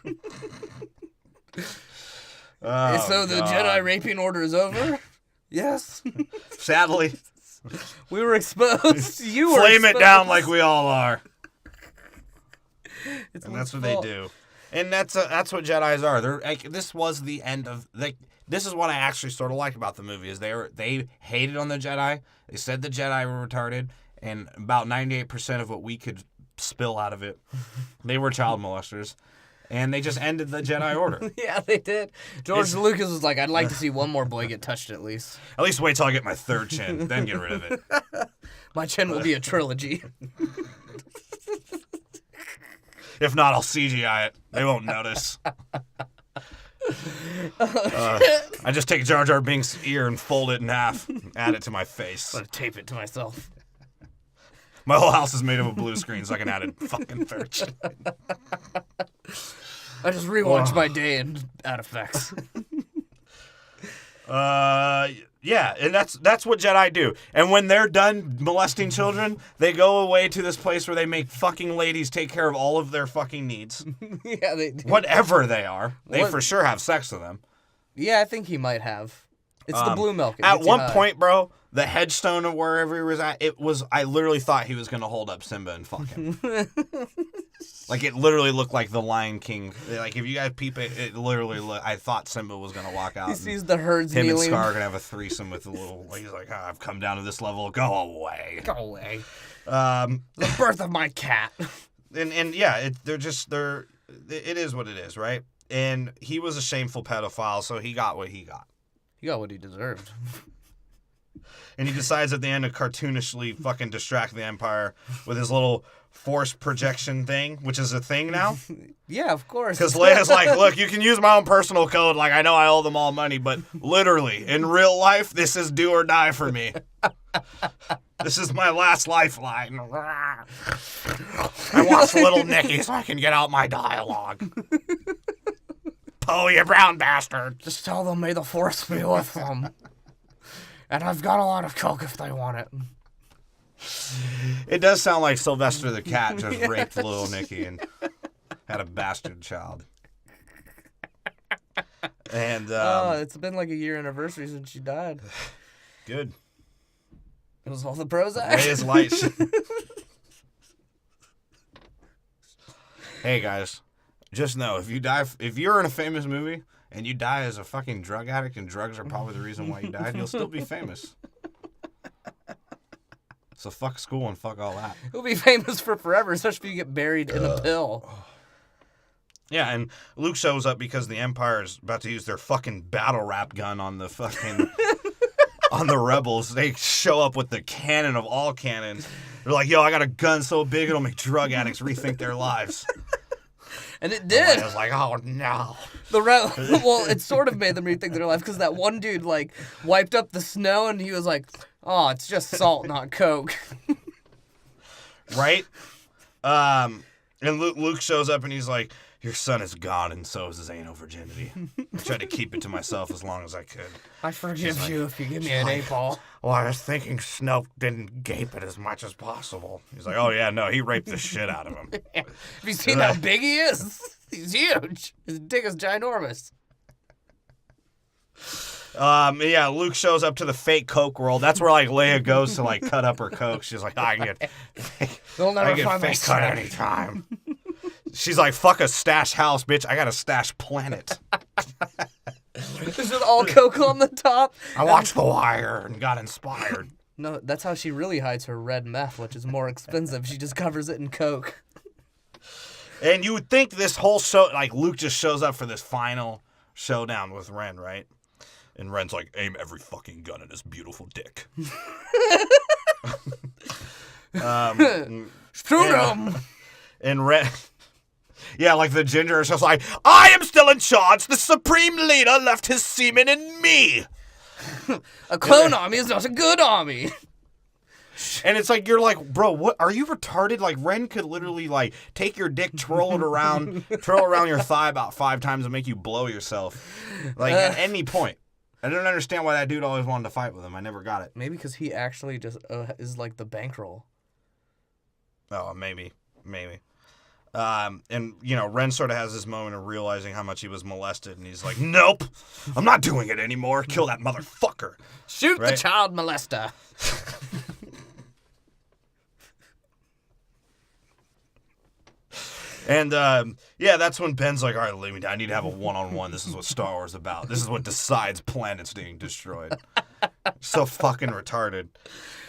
So the Jedi raping order is over? Yes. Sadly. We were exposed. You were Flame exposed. it down like we all are. It's And that's what they do. And that's what Jedis are. They're like, this was the end of this is what I actually sort of liked about the movie is they hated on the Jedi. They said the Jedi were retarded, and about 98% of what we could spill out of it, they were child molesters. And they just ended the Jedi Order. Yeah, they did. George Lucas was like, I'd like to see one more boy get touched at least. At least wait till I get my 3rd chin, then get rid of it. My chin will be a trilogy. If not, I'll CGI it. They won't notice. I just take Jar Jar Binks' ear and fold it in half, and add it to my face. I'm gonna tape it to myself. My whole house is made of a blue screen, so I can add a fucking 3rd chin. I just rewatched my day and add effects. Yeah, and that's what Jedi do. And when they're done molesting children, they go away to this place where they make fucking ladies take care of all of their fucking needs. Yeah, they do. Whatever they are. They for sure have sex with them. Yeah, I think he might have. It's the blue milk. At one point, bro, the headstone of wherever he was at, I literally thought he was going to hold up Simba and fuck him. Like, it literally looked like the Lion King. Like, if you guys peep it, it literally I thought Simba was going to walk out. He sees the herds him kneeling. and Scar are going to have a threesome with a little, he's like, I've come down to this level. Go away. Go away. The birth of my cat. And yeah, it is what it is, right? And he was a shameful pedophile, so he got what he got. He got what he deserved. And he decides at the end to cartoonishly fucking distract the Empire with his little force projection thing, which is a thing now. Yeah, of course. Because Leia's like, look, you can use my own personal code. Like, I know I owe them all money, but literally, in real life, this is do or die for me. This is my last lifeline. I want little Nicky so I can get out my dialogue. Poe, you brown bastard. Just tell them, may the force be with them. And I've got a lot of coke if they want it. It does sound like Sylvester the cat just raped little Nicky and had a bastard child. And it's been like a year anniversary since she died. Good. It was all the Prozac. Leia's light. Hey guys, just know if you're in a famous movie and you die as a fucking drug addict and drugs are probably the reason why you died, you'll still be famous. So fuck school and fuck all that. You'll be famous for forever, especially if you get buried in a pill. Yeah, and Luke shows up because the Empire is about to use their fucking battle rap gun on the fucking on the rebels. They show up with the cannon of all cannons. They're like, yo, I got a gun so big it'll make drug addicts rethink their lives. And it did. I was like, oh no. Well, it sort of made them rethink their life because that one dude like wiped up the snow and he was like, oh, it's just salt, not coke. Right? And Luke shows up and he's like, your son is gone and so is his anal virginity. I tried to keep it to myself as long as I could. I forgive you if you give me an 8-ball. Well, I was thinking Snoke didn't gape it as much as possible. He's like, oh yeah, no, he raped the shit out of him. Have you seen how big he is? He's huge. His dick is ginormous. Yeah, Luke shows up to the fake Coke world. That's where like Leia goes to like cut up her Coke. She's like, I can get They'll never fake find my cut stash. anytime. She's like, fuck a stash house, bitch. I got a stash planet. This is all coke on the top. I watched The Wire and got inspired. No, that's how she really hides her red meth, which is more expensive. She just covers it in coke. And you would think this whole show, like Luke just shows up for this final showdown with Ren, right? And Ren's like, aim every fucking gun at his beautiful dick. Shoot him! And Ren... Yeah, like the ginger is just like, I am still in charge. The supreme leader left his semen in me. A clone army is not a good army. And it's like, you're like, bro, what? Are you retarded? Like, Ren could literally, like, take your dick, twirl around your thigh about 5 times and make you blow yourself. Like, at any point. I don't understand why that dude always wanted to fight with him. I never got it. Maybe because he actually just is like the bankroll. Oh, maybe. And, you know, Ren sort of has this moment of realizing how much he was molested, and he's like, nope, I'm not doing it anymore. Kill that motherfucker. Shoot the child molester. And, yeah, that's when Ben's like, all right, I need to have a one-on-one. This is what Star Wars is about. This is what decides planets being destroyed. So fucking retarded.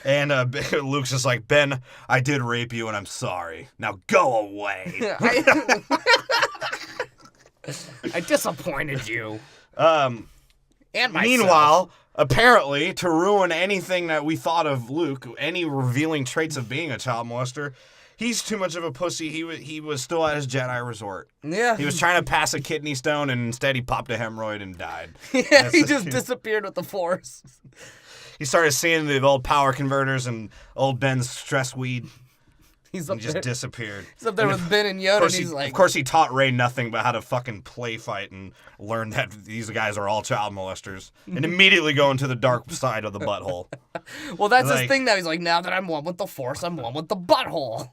And Luke's just like, Ben, I did rape you, and I'm sorry. Now go away. I disappointed you. And myself. Meanwhile, apparently, to ruin anything that we thought of Luke, any revealing traits of being a child molester, he's too much of a pussy. He was still at his Jedi resort. Yeah. He was trying to pass a kidney stone, and instead he popped a hemorrhoid and died. Yeah, he just disappeared with the Force. He started seeing the old power converters and old Ben's stress weed. He just disappeared. He's up there with Ben and Yoda, and he's like... Of course, he taught Rey nothing but how to fucking play fight and learned that these guys are all child molesters. And immediately go into the dark side of the butthole. Well, that's his thing now. He's like, now that I'm one with the Force, I'm one with the butthole.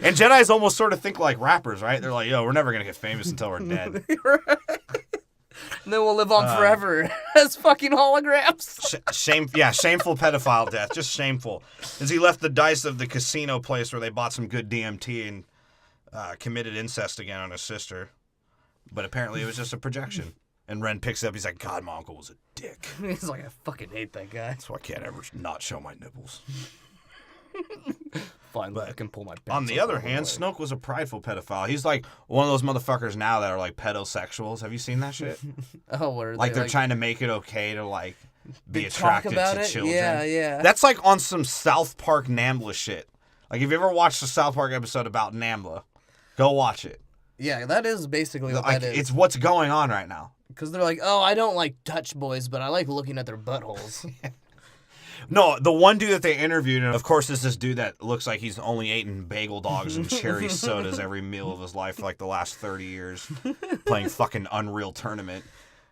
And Jedis almost sort of think like rappers, right? They're like, yo, we're never going to get famous until we're dead. And then we'll live on forever as fucking holograms. Shameful pedophile death. Just shameful. As he left the dice of the casino place where they bought some good DMT and committed incest again on his sister. But apparently it was just a projection. And Ren picks it up. He's like, God, my uncle was a dick. He's like, I fucking hate that guy. So I can't ever not show my nipples. Fine, but I can pull my pants. On the other hand, Snoke was a prideful pedophile. He's like one of those motherfuckers now that are like pedosexuals. Have you seen that shit? Oh, where like they're trying to make it okay to like be attracted to children. Yeah. That's like on some South Park Nambla shit. Like if you ever watched the South Park episode about Nambla, go watch it. Yeah, that is basically what that is. It's what's going on right now. Because they're like, oh, I don't like Dutch boys, but I like looking at their buttholes. No, the one dude that they interviewed, and of course, is this dude that looks like he's only eaten bagel dogs and cherry sodas every meal of his life for like the last 30 years, playing fucking Unreal Tournament.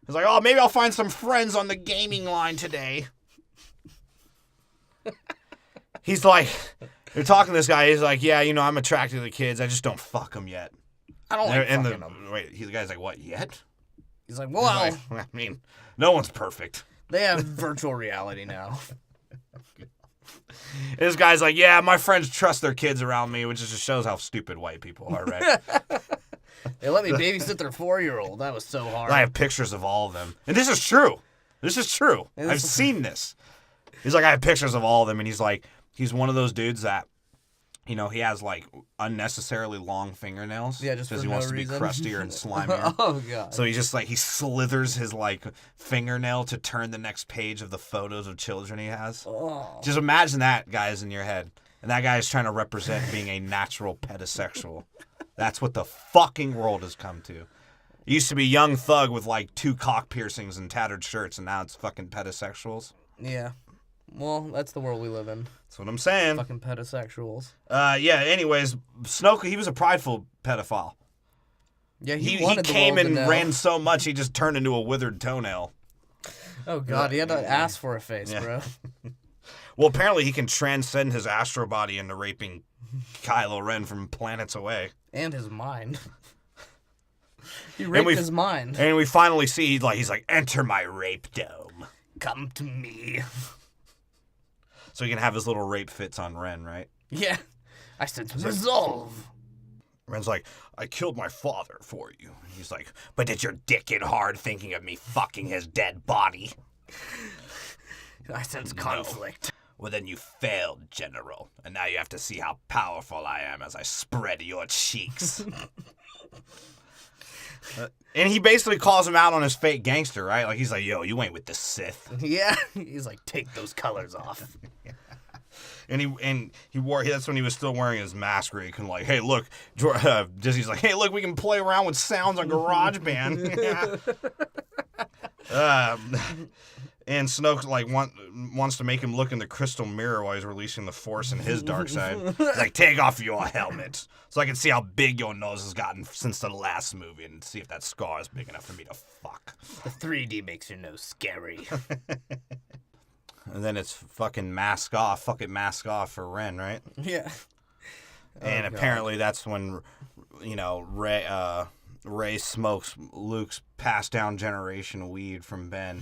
He's like, oh, maybe I'll find some friends on the gaming line today. He's like, they're talking to this guy. He's like, yeah, you know, I'm attracted to the kids. I just don't fuck them yet. I don't like fucking them. Wait, the guy's like, what, yet? He's like, well, I mean, no one's perfect. They have virtual reality now. This guy's like, yeah, my friends trust their kids around me, which just shows how stupid white people are, right? They let me babysit their 4-year-old. That was so hard. I have pictures of all of them. And this is true. I've seen this. He's like, I have pictures of all of them. And he's like, he's one of those dudes that, you know, he has like unnecessarily long fingernails. Yeah, just because he no wants reason. to be crustier and slimier. Oh, God. So he just like, he slithers his like fingernail to turn the next page of the photos of children he has. Oh. Just imagine that, guys, in your head. And that guy is trying to represent being a natural pedosexual. That's what the fucking world has come to. It used to be young thug with like 2 cock piercings and tattered shirts, and now it's fucking pedosexuals. Yeah. Well, that's the world we live in. That's what I'm saying. Fucking pedosexuals. Yeah, anyways, Snoke, he was a prideful pedophile. Yeah, he came and ran so much he just turned into a withered toenail. Oh, God, he had to ask for a face, bro. Well, apparently he can transcend his astral body into raping Kylo Ren from planets away. And his mind. He raped his mind. And we finally see, he's like, enter my rape dome. Come to me. So he can have his little rape fits on Ren, right? Yeah. I said, resolve. Ren's like, I killed my father for you. And he's like, but did your dick get hard thinking of me fucking his dead body? I sense conflict. Well, then you failed, General. And now you have to see how powerful I am as I spread your cheeks. And he basically calls him out on his fake gangster, right? Like, he's like, yo, you ain't with the Sith. Yeah. He's like, take those colors off. And he wore. That's when he was still wearing his mask. Where he can like, hey, look, Disney's like, hey, look, we can play around with sounds on GarageBand. And Snoke like wants to make him look in the crystal mirror while he's releasing the Force in his dark side. He's like, take off your helmet so I can see how big your nose has gotten since the last movie and see if that scar is big enough for me to fuck. The 3D makes your nose scary. And then it's fucking mask off. Fuck it, mask off for Ren, right? Yeah. And apparently that's when, Rey smokes Luke's passed down generation weed from Ben.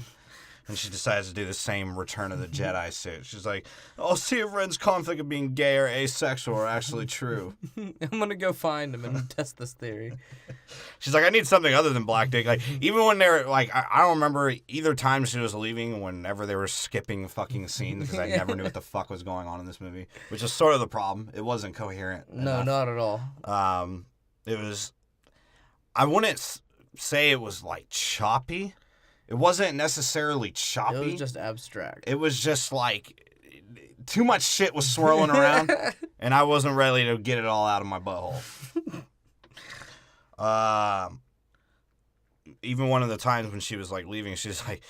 And she decides to do the same Return of the Jedi shit. She's like, I'll see if Ren's conflict of being gay or asexual are actually true. I'm gonna go find him and test this theory. She's like, I need something other than black dick. Like, even when they're, like, I don't remember either time she was leaving, whenever they were skipping fucking scenes, because I never knew what the fuck was going on in this movie, which is sort of the problem. It wasn't coherent No, enough. not at all. It was, I wouldn't say it was, like, choppy. It wasn't necessarily choppy. It was just abstract. It was just like too much shit was swirling around, and I wasn't ready to get it all out of my butthole. Even one of the times when she was like leaving, she's like,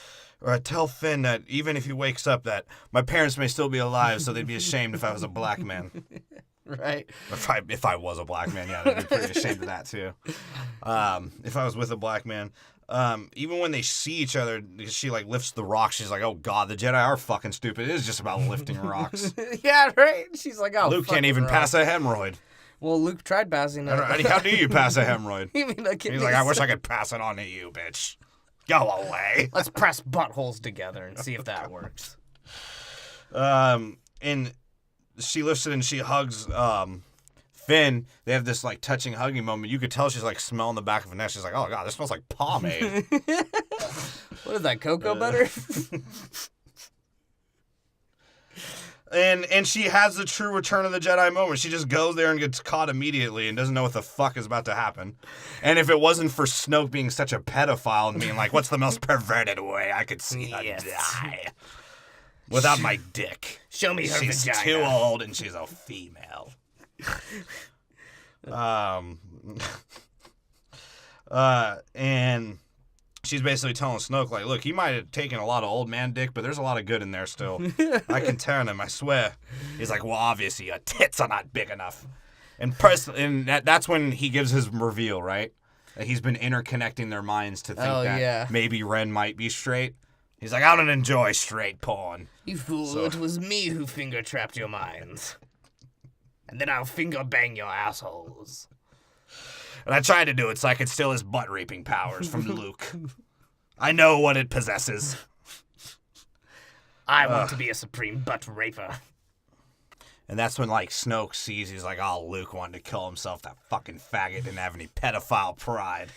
tell Finn that even if he wakes up, that my parents may still be alive, so they'd be ashamed if I was a black man. Right. If I was a black man, yeah, they'd be pretty ashamed of that too. If I was with a black man. Even when they see each other, she like lifts the rock. She's like, "Oh God, the Jedi are fucking stupid. It is just about lifting rocks." Yeah, right. She's like, "Oh, Luke can't even pass a hemorrhoid." Well, Luke tried passing it. How do you pass a hemorrhoid? You mean a kidney? He's like, "I wish I could pass it on to you, bitch. Go away." Let's press buttholes together and see if that works. And she lifts it and she hugs Finn. They have this like touching hugging moment. You could tell she's like smelling the back of her neck. She's like, "Oh God, this smells like pomade." What is that, cocoa butter? And she has the true Return of the Jedi moment. She just goes there and gets caught immediately and doesn't know what the fuck is about to happen. And if it wasn't for Snoke being such a pedophile and being like, "What's the most perverted way I could see her die without my dick? Show me her She's vagina. too old and she's a female." And she's basically telling Snoke, like, look, he might have taken a lot of old man dick, but there's a lot of good in there still. I can turn him, I swear. He's like, well, obviously your tits are not big enough. And that's when he gives his reveal, right? That he's been interconnecting their minds to think that maybe Ren might be straight. He's like, I don't enjoy straight porn. You fool, it was me who finger trapped your minds. And then I'll finger bang your assholes. And I tried to do it so I could steal his butt raping powers from Luke. I know what it possesses. I want to be a supreme butt raper. And that's when, like, Snoke sees, he's like, oh, Luke wanted to kill himself. That fucking faggot didn't have any pedophile pride.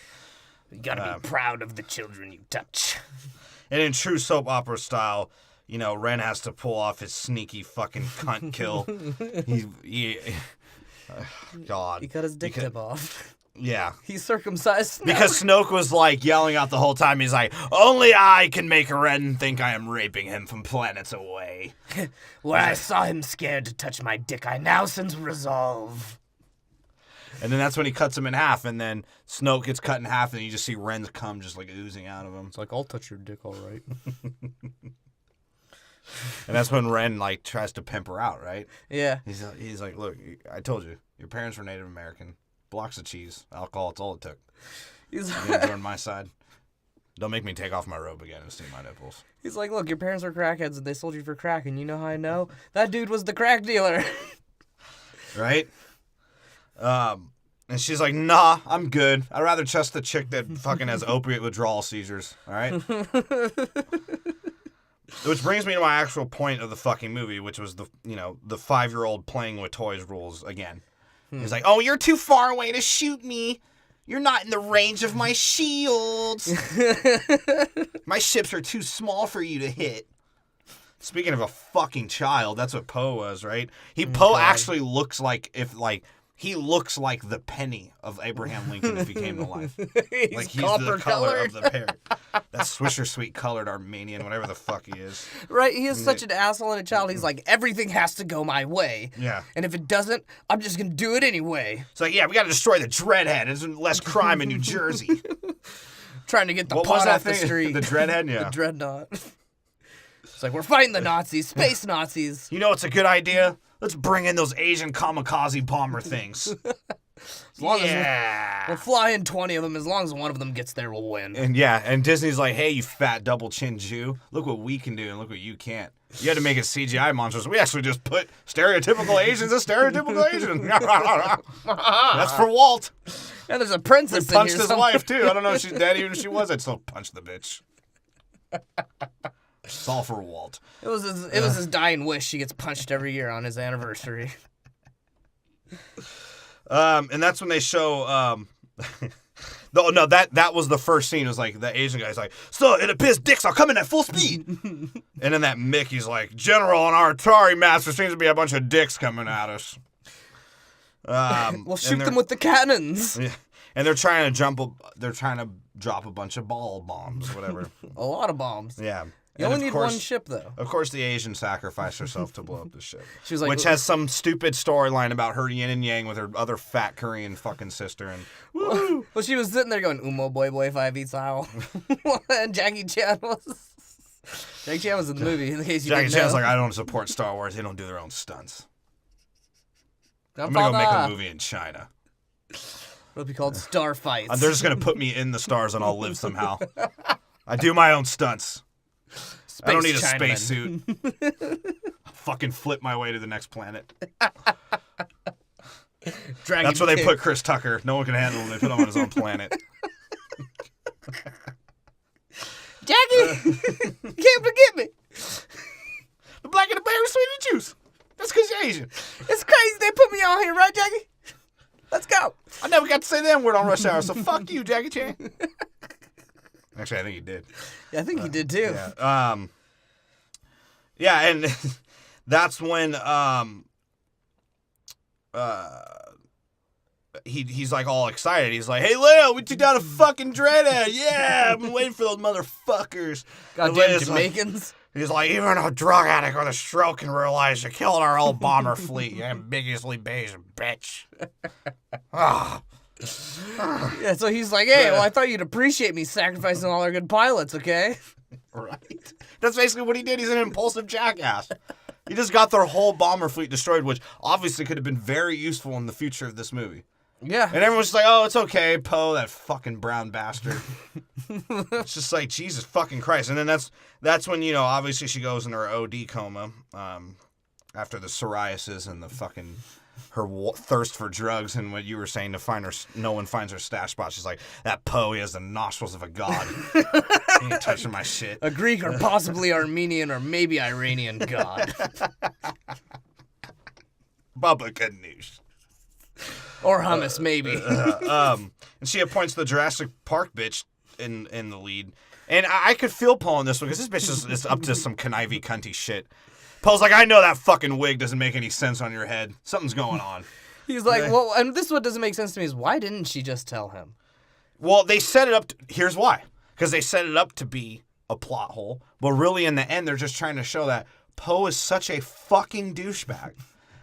You gotta be proud of the children you touch. And in true soap opera style, you know, Ren has to pull off his sneaky fucking cunt kill. God. He cut his dick tip off. Yeah. He circumcised Snoke. Because Snoke was, like, yelling out the whole time. He's like, only I can make Ren think I am raping him from planets away. When I saw him scared to touch my dick, I now sense resolve. And then that's when he cuts him in half, and then Snoke gets cut in half, and you just see Ren's cum just, like, oozing out of him. It's like, I'll touch your dick, all right. And that's when Ren, like, tries to pimp her out, right? Yeah. He's like, look, I told you, your parents were Native American. Blocks of cheese, alcohol, it's all it took. He's You join my side. Don't make me take off my robe again and see my nipples. He's like, look, your parents were crackheads, and they sold you for crack, and you know how I know? That dude was the crack dealer. Right? And she's like, nah, I'm good. I'd rather trust the chick that fucking has opiate withdrawal seizures. All right? Which brings me to my actual point of the fucking movie, which was the 5-year-old playing with toys rules again. He's like, oh, you're too far away to shoot me. You're not in the range of my shields. My ships are too small for you to hit. Speaking of a fucking child, that's what Poe was, right? Poe actually looks like if, like, he looks like the penny of Abraham Lincoln if he came to life. He's Like he's copper the color colored. of the parrot. That Swisher Sweet colored Armenian, whatever the fuck he is. Right, he is such an asshole and a child. He's like, everything has to go my way. Yeah. And if it doesn't, I'm just gonna do it anyway. It's like, yeah, we gotta destroy the Dreadhead. There's less crime in New Jersey. Trying to get the What was pot that off the thing? street. The Dreadhead? Yeah. The dreadnought. It's like, we're fighting the Nazis, space Nazis. You know what's a good idea? Let's bring in those Asian kamikaze bomber things. As long as Yeah. we'll fly in 20 of them. As long as one of them gets there, we'll win. And Disney's like, hey, you fat double-chin Jew, look what we can do and look what you can't. You had to make it CGI monsters. We actually just put stereotypical Asians as stereotypical Asians. That's for Walt. And there's a princess He punched in here his somewhere. wife, too. I don't know if she's dead, even if she was. I'd still punch the bitch. It's all for Walt. It was his dying wish. He gets punched every year on his anniversary. And that's when they show no, that was the first scene. It was like the Asian guy's like, so in a piss dicks, I'll come in at full speed. And then that Mickey's like, General, on our Atari master seems to be a bunch of dicks coming at us. We'll shoot them with the cannons. Yeah, and they're trying to drop a bunch of ball bombs, whatever. A lot of bombs. Yeah. You And only of need course- one ship, though. Of course, the Asian sacrificed herself to blow up the ship. She was like, which has some stupid storyline about her yin and yang with her other fat Korean fucking sister. And woo! well, she was sitting there going, Umo boy boy 5 exile. And Jackie Chan was in the movie, in case you Jackie didn't Chan's know. like, I don't support Star Wars. They don't do their own stunts. I'm Grandfather. gonna go make a movie in China. It'll be called Star Fights. They're just gonna put me in the stars and I'll live somehow. I do my own stunts. I don't need a Chinaman. spacesuit. I'll fucking flip my way to the next planet. Dragon That's where they King. put Chris Tucker. No one can handle him. They put him on his own planet. Jackie! You can't forget me! The black and the berry sweetie juice. That's because you're Asian. It's crazy they put me on here, right, Jackie? Let's go. I never got to say the N word on Rush Hour, so fuck you, Jackie Chan. Actually, I think he did. Yeah, I think he did too. Yeah, and that's when he's like all excited. He's like, "Hey, Leo, we took down a fucking dreadhead. Yeah, I've been waiting for those motherfuckers." And Goddamn Leo's like- Jamaicans. He's like, even a drug addict with a stroke can realize you killed our whole bomber fleet, you ambiguously beige bitch. Ah. Yeah, so he's like, hey, well, I thought you'd appreciate me sacrificing all our good pilots, okay? Right. That's basically what he did. He's an impulsive jackass. He just got their whole bomber fleet destroyed, which obviously could have been very useful in the future of this movie. Yeah. And everyone's just like, oh, it's okay, Poe, that fucking brown bastard. It's just like, Jesus fucking Christ. And then that's when, obviously she goes into her OD coma after the psoriasis and the fucking, her thirst for drugs and what you were saying to find her, no one finds her stash spot. She's like, that Poe, he has the nostrils of a god. He ain't touching my shit. A Greek or possibly Armenian or maybe Iranian god. Baba Ganoush. Or hummus, maybe. And she appoints the Jurassic Park bitch in the lead. And I could feel Poe in this one, because this bitch is up to some connivey cunty shit. Poe's like, I know that fucking wig doesn't make any sense on your head. Something's going on. He's like, well, and this is what doesn't make sense to me is why didn't she just tell him? Well, they set it up. Here's why. Because they set it up to be a plot hole. But really, in the end, they're just trying to show that Poe is such a fucking douchebag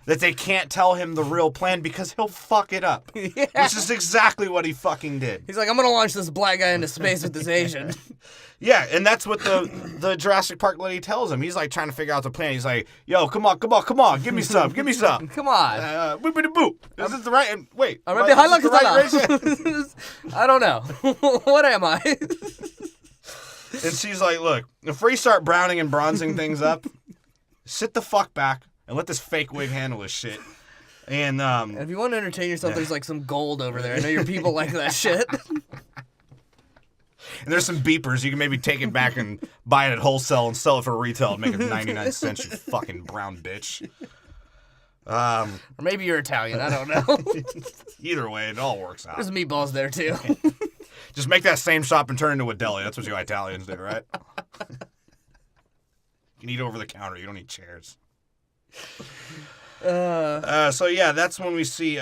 that they can't tell him the real plan because he'll fuck it up. Yeah. Which is exactly what he fucking did. He's like, I'm going to launch this black guy into space with this Asian. Yeah, and that's what the Jurassic Park lady tells him. He's like trying to figure out the plan. He's like, yo, come on, give me some. Come on. Boopity boop. Is this the right? And wait. I is this the right ratio? I don't know. What am I? And she's like, look, if we start browning and bronzing things up, sit the fuck back and let this fake wig handle this shit. And if you want to entertain yourself, there's like some gold over there. I know your people like that shit. And there's some beepers. You can maybe take it back and buy it at wholesale and sell it for retail and make it 99 cents, you fucking brown bitch. Or maybe you're Italian. I don't know. Either way, it all works out. There's meatballs there too. Just make that same shop and turn it into a deli. That's what you Italians do, right? You can eat over the counter. You don't need chairs. So yeah, that's when we see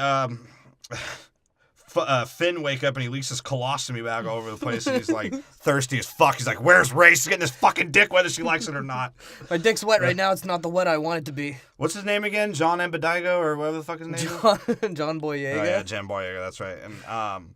Finn wake up and he leaks his colostomy bag all over the place and he's like thirsty as fuck. He's like, "Where's Rey? She's getting this fucking dick whether she likes it or not." My dick's wet right now. It's not the wet I want it to be. What's his name again? John Ambedigo or whatever the fuck his name is? John Boyega. Oh yeah, John Boyega. That's right. And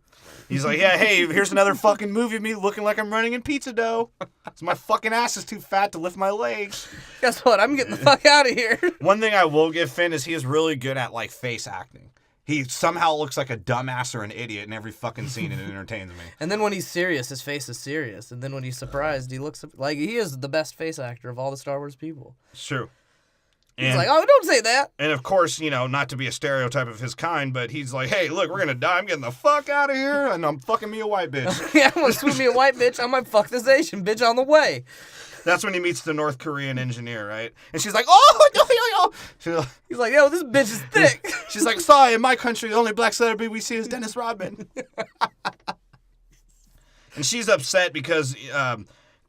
he's like, "Yeah, hey, here's another fucking movie of me looking like I'm running in pizza dough. So my fucking ass is too fat to lift my legs." Guess what? I'm getting the fuck out of here. One thing I will give Finn is he is really good at like face acting. He somehow looks like a dumbass or an idiot in every fucking scene and it entertains me. And then when he's serious, his face is serious. And then when he's surprised, he looks like he is the best face actor of all the Star Wars people. It's true. He's like, "Oh, don't say that." And of course, you know, not to be a stereotype of his kind, but he's like, "Hey, look, we're going to die. I'm getting the fuck out of here and I'm fucking me a white bitch." Yeah, I'm going to swoop me a white bitch. I might fuck this Asian bitch on the way. That's when he meets the North Korean engineer, right? And she's like, "Oh, no, no, no." He's like, "Yo, this bitch is thick." She's like, "Sorry, in my country, the only black celebrity we see is Dennis Rodman." And she's upset because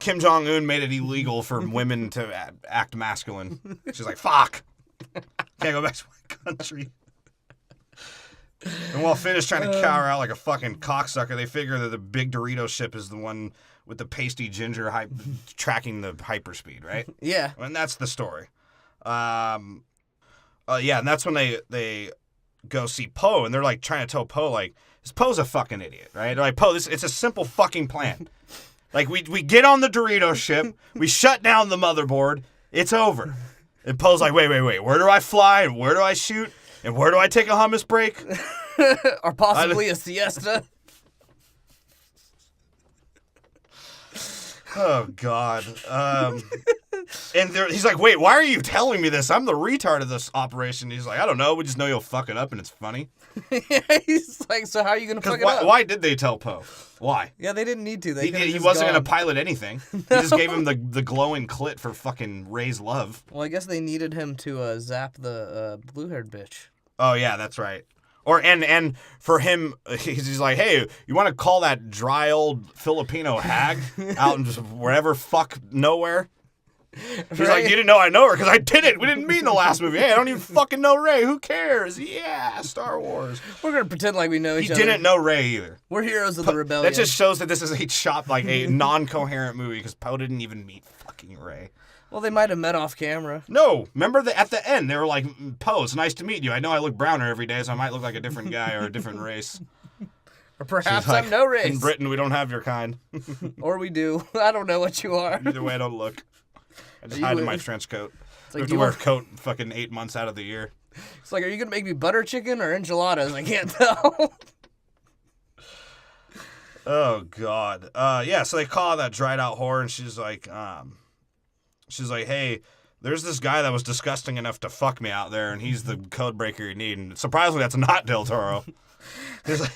Kim Jong-un made it illegal for women to act masculine. She's like, "Fuck. Can't go back to my country." And while Finn is trying to cower out like a fucking cocksucker, they figure that the big Dorito ship is the one with the pasty ginger tracking the hyperspeed, right? Yeah. And that's the story. Yeah, and that's when they go see Poe, and they're like trying to tell Poe, like, Poe's a fucking idiot, right? They're like, "Poe, it's a simple fucking plan. Like, we get on the Dorito ship, we shut down the motherboard, it's over." And Poe's like, wait, where do I fly, and where do I shoot, and where do I take a hummus break? Or possibly a siesta. Oh, God. And he's like, "Wait, why are you telling me this? I'm the retard of this operation." He's like, "I don't know. We just know you'll fuck it up, and it's funny." Yeah, he's like, "So how are you going to fuck it up?" Why did they tell Poe? Why? Yeah, they didn't need to. He wasn't going to pilot anything. He just gave him the glowing clit for fucking Rey's love. Well, I guess they needed him to zap the blue-haired bitch. Oh, yeah, that's right. Or and for him, he's like, "Hey, you want to call that dry old Filipino hag out in just wherever fuck nowhere?" He's like, "You didn't know I know her because I did it. We didn't meet in the last movie. Hey, I don't even fucking know Rey. Who cares? Yeah, Star Wars." We're gonna pretend like we know each other. He didn't know Rey either. We're heroes of the rebellion. That just shows that this is a non-coherent movie because Poe didn't even meet fucking Rey. Well, they might have met off camera. No, remember at the end they were like, "Poe, it's nice to meet you. I know I look browner every day, so I might look like a different guy or a different race." Or perhaps like, I'm no race. In Britain, we don't have your kind. Or we do. I don't know what you are. Either way, I don't look. I just hide in my trench coat. It's I like, have to wear a coat fucking 8 months out of the year. It's like, "Are you gonna make me butter chicken or enchiladas?" I can't tell. Oh God. Yeah. So they call that dried out whore, and she's like, "Hey, there's this guy that was disgusting enough to fuck me out there, and he's the code breaker you need." And surprisingly, that's not Del Toro. He's like,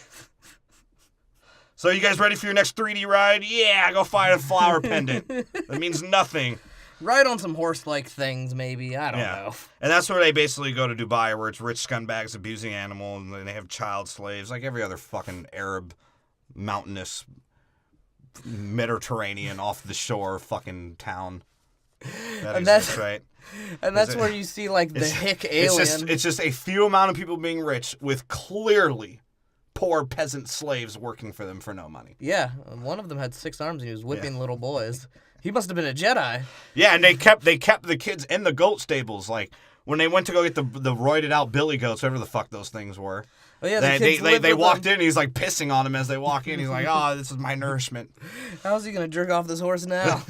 "So you guys ready for your next 3D ride?" "Yeah, go find a flower pendant. That means nothing." Ride on some horse-like things, maybe. I don't know. And that's where they basically go to Dubai, where it's rich scumbags abusing animals, and then they have child slaves, like every other fucking Arab, mountainous, Mediterranean, off-the-shore fucking town. That's right. And that's where you see, like, the hick alien. It's just a few amount of people being rich with clearly poor peasant slaves working for them for no money. Yeah, one of them had 6 arms and he was whipping little boys. He must have been a Jedi. Yeah, and they kept the kids in the goat stables. Like, when they went to go get the roided out billy goats, whatever the fuck those things were. Oh, yeah, they walked in and he's like pissing on them as they walk in. He's like, "Oh, this is my nourishment." How's he going to jerk off this horse now?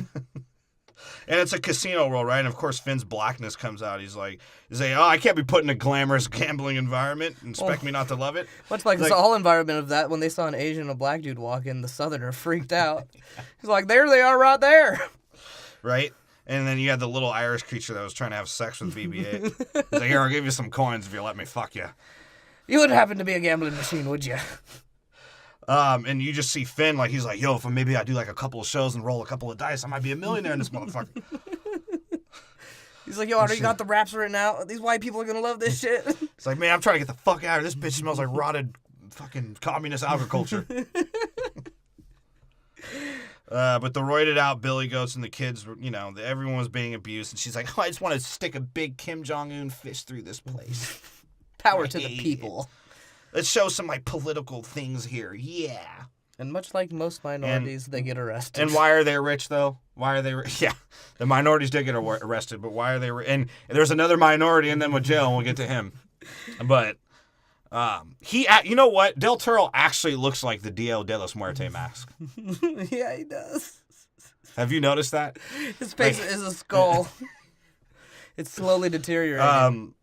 And it's a casino world, right? And of course, Finn's blackness comes out. He's like, "Oh, I can't be put in a glamorous gambling environment and expect me not to love it." Much like the whole environment of that, when they saw an Asian and a black dude walk in, the Southerner freaked out. He's like, "There they are right there." Right? And then you had the little Irish creature that was trying to have sex with BB-8. He's like, "Here, I'll give you some coins if you let me fuck you." You wouldn't happen to be a gambling machine, would you? And you just see Finn, like, he's like, "Yo, if maybe I do like a couple of shows and roll a couple of dice, I might be a millionaire in this motherfucker." He's like, "Yo, I already got the raps written out. These white people are going to love this shit." It's like, "Man, I'm trying to get the fuck out of here. This bitch smells like rotted fucking communist agriculture." But the roided out Billy Goats and the kids, everyone was being abused. And she's like, I just want to stick a big Kim Jong-un fist through this place. Power to the people. Let's show some, political things here. Yeah. And much like most minorities, they get arrested. And why are they rich, though? Why are they rich? Yeah, the minorities did get arrested, but why are they rich? And there's another minority in them with jail, and we'll get to him. But you know what? Del Toro actually looks like the Dia de los Muerte mask. Yeah, he does. Have you noticed that? His face is a skull. It's slowly deteriorating.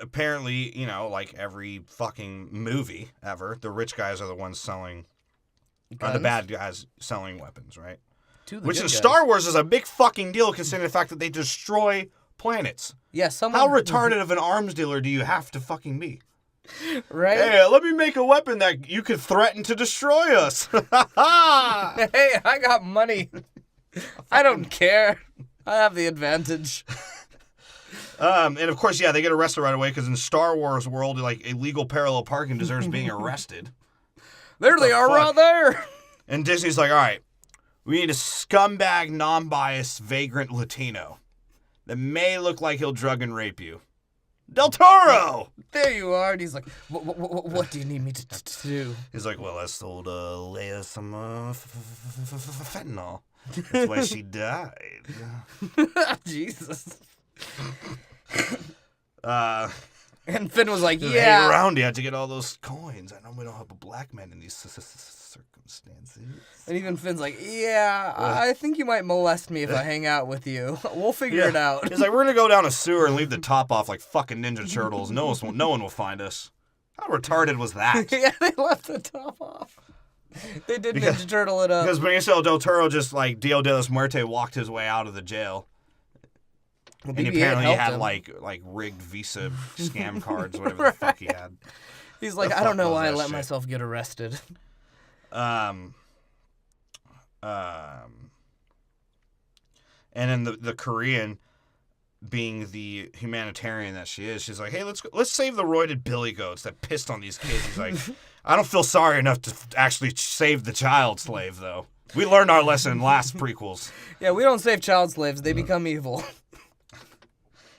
Apparently, like every fucking movie ever, the rich guys are the ones selling, or the bad guys selling weapons, right? Which in Star Wars is a big fucking deal, considering the fact that they destroy planets. Yeah, How retarded of an arms dealer do you have to fucking be? Right? Hey, let me make a weapon that you could threaten to destroy us. Hey, I got money. I don't care. I have the advantage. And of course, they get arrested right away because in Star Wars world, illegal parallel parking deserves being arrested. There they are right there. And Disney's like, all right, we need a scumbag, non-biased, vagrant Latino that may look like he'll drug and rape you. Del Toro! There you are. And he's like, what do you need me to do? He's like, well, I sold Leia some fentanyl. That's why she died. Jesus. And Finn was like, hang around you to get all those coins. I know we don't have a black man in these circumstances. And even Finn's like, I think you might molest me if I hang out with you. We'll figure it out. He's like, we're gonna go down a sewer and leave the top off like fucking Ninja Turtles. No one will find us. How retarded was that? Yeah, they left the top off. They did Ninja Turtle it up. Because Benicio del Toro just Dia de los Muerte walked his way out of the jail. Well, and apparently he had like rigged Visa scam cards, whatever the fuck he had. He's like, I don't know why I let myself get arrested. And then the Korean, being the humanitarian that she is, she's like, hey, let's save the roided Billy Goats that pissed on these kids. He's like, I don't feel sorry enough to actually save the child slave, though. We learned our lesson in last prequels. Yeah, we don't save child slaves. They become evil.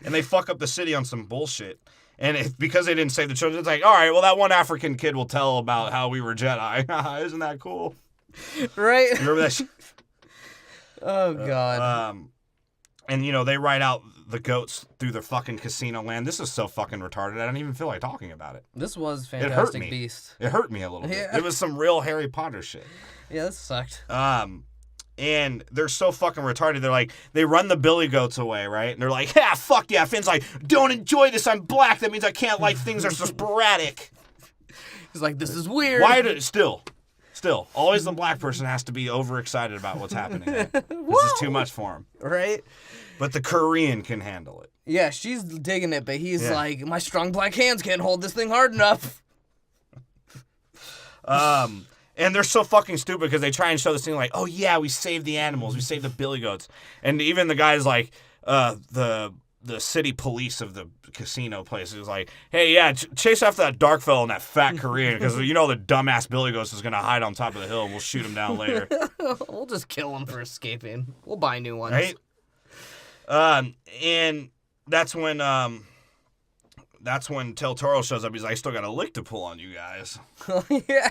And they fuck up the city on some bullshit. And because they didn't save the children, it's like, all right, well, that one African kid will tell about how we were Jedi. Isn't that cool? Right? You remember that shit? Oh, God. And, they ride out the goats through the fucking casino land. This is so fucking retarded. I don't even feel like talking about it. This was Fantastic Beasts. It hurt me a little bit. It was some real Harry Potter shit. Yeah, this sucked. And they're so fucking retarded. They're like, they run the Billy Goats away, right? And they're like, yeah, fuck yeah. Finn's like, don't enjoy this. I'm black. That means I can't like things are so sporadic. He's like, this is weird. Still, always the black person has to be overexcited about what's happening. Right? This is too much for him. Right? But the Korean can handle it. Yeah, she's digging it, but he's like, my strong black hands can't hold this thing hard enough. And they're so fucking stupid because they try and show this thing like, oh yeah, we saved the animals, we saved the Billy Goats. And even the guy's like, the city police of the casino place is like, hey, yeah, chase after that dark fellow and that fat Korean because the dumbass Billy Goats is going to hide on top of the hill and we'll shoot him down later. We'll just kill him for escaping. We'll buy new ones. Right? And that's when Del Toro shows up. He's like, I still got a lick to pull on you guys. Yeah.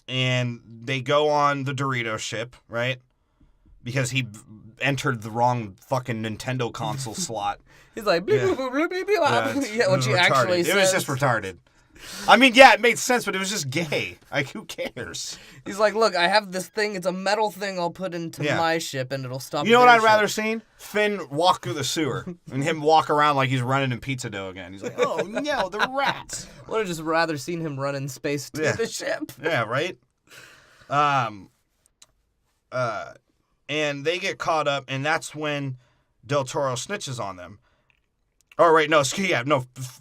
And they go on the Dorito ship, right? Because he entered the wrong fucking Nintendo console slot. He's like, bleep, bleep, bleep, bleep, bleep. Yeah, what she actually says. It was just retarded. I mean, yeah, it made sense, but it was just gay. Like, who cares? He's like, look, I have this thing. It's a metal thing I'll put into my ship, and it'll stop. You know what I'd rather seen? Finn walk through the sewer, and him walk around like he's running in pizza dough again. He's like, oh, no, the rats. Would have just rather seen him run in space to the ship. Yeah, right? And they get caught up, and that's when Del Toro snitches on them. Oh, right, no,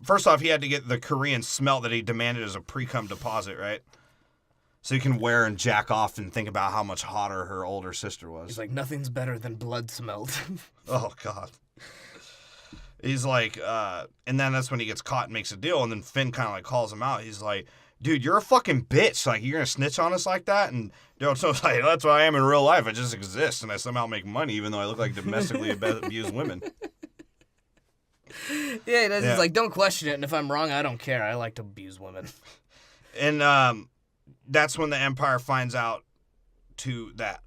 first off, he had to get the Korean smelt that he demanded as a pre-cum deposit, right? So he can wear and jack off and think about how much hotter her older sister was. He's like, nothing's better than blood smelt. Oh, God. He's like, and then that's when he gets caught and makes a deal, and then Finn kind of like calls him out. He's like, dude, you're a fucking bitch. Like, you're gonna snitch on us like that? And So's like, that's what I am in real life. I just exist, and I somehow make money, even though I look like domestically abused women. Yeah, he does. He's like, don't question it, and if I'm wrong, I don't care. I like to abuse women. And that's when the Empire finds out that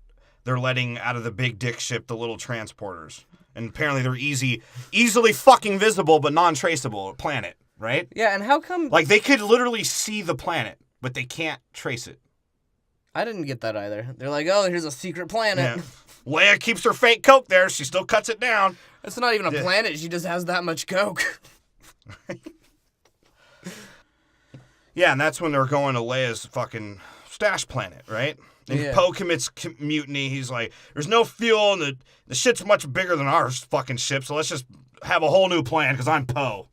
they're letting out of the big dick ship the little transporters. And apparently they're easily fucking visible, but non-traceable planet, right? Yeah, and how come... Like, they could literally see the planet, but they can't trace it. I didn't get that either. They're like, oh, here's a secret planet. Yeah. Leia keeps her fake coke there. She still cuts it down. It's not even a planet. She just has that much coke. Yeah, and that's when they're going to Leia's fucking stash planet, right? And Poe commits mutiny. He's like, there's no fuel, and the shit's much bigger than our fucking ship, so let's just have a whole new plan, because I'm Poe.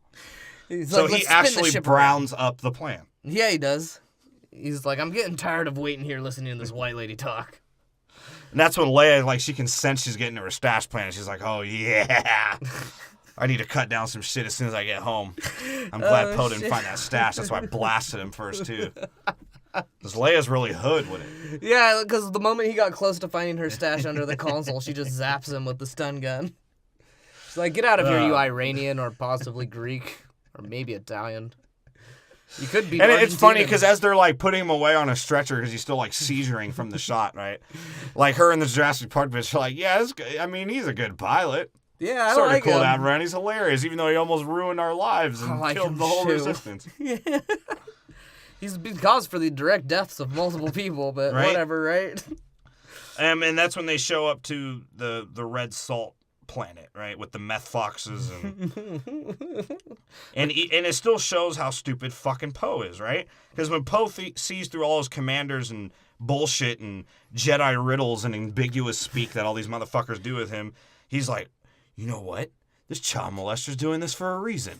So he actually browns up the plan. Yeah, he does. He's like, I'm getting tired of waiting here listening to this white lady talk. And that's when Leia, like, she can sense she's getting to her stash planet. She's like, oh, yeah. I need to cut down some shit as soon as I get home. I'm glad Poe didn't find that stash. That's why I blasted him first, too. Because Leia's really hood with it. Yeah, because the moment he got close to finding her stash under the console, she just zaps him with the stun gun. She's like, get out of here, you Iranian, or possibly Greek, or maybe Italian. You could be. And it's funny because as they're like putting him away on a stretcher because he's still like seizuring from the shot, right? Like her and the Jurassic Park bitch are like, yeah, I mean, he's a good pilot. Yeah, I sort like of cool him. Dameron. He's hilarious, even though he almost ruined our lives and killed the whole resistance. Yeah. He's been cause for the direct deaths of multiple people, but whatever, right? And that's when they show up to the red salt planet, right, with the meth foxes and it still shows how stupid fucking Poe is, right? Because when Poe sees through all his commanders and bullshit and Jedi riddles and ambiguous speak that all these motherfuckers do with him, he's like, you know what? This child molester's doing this for a reason.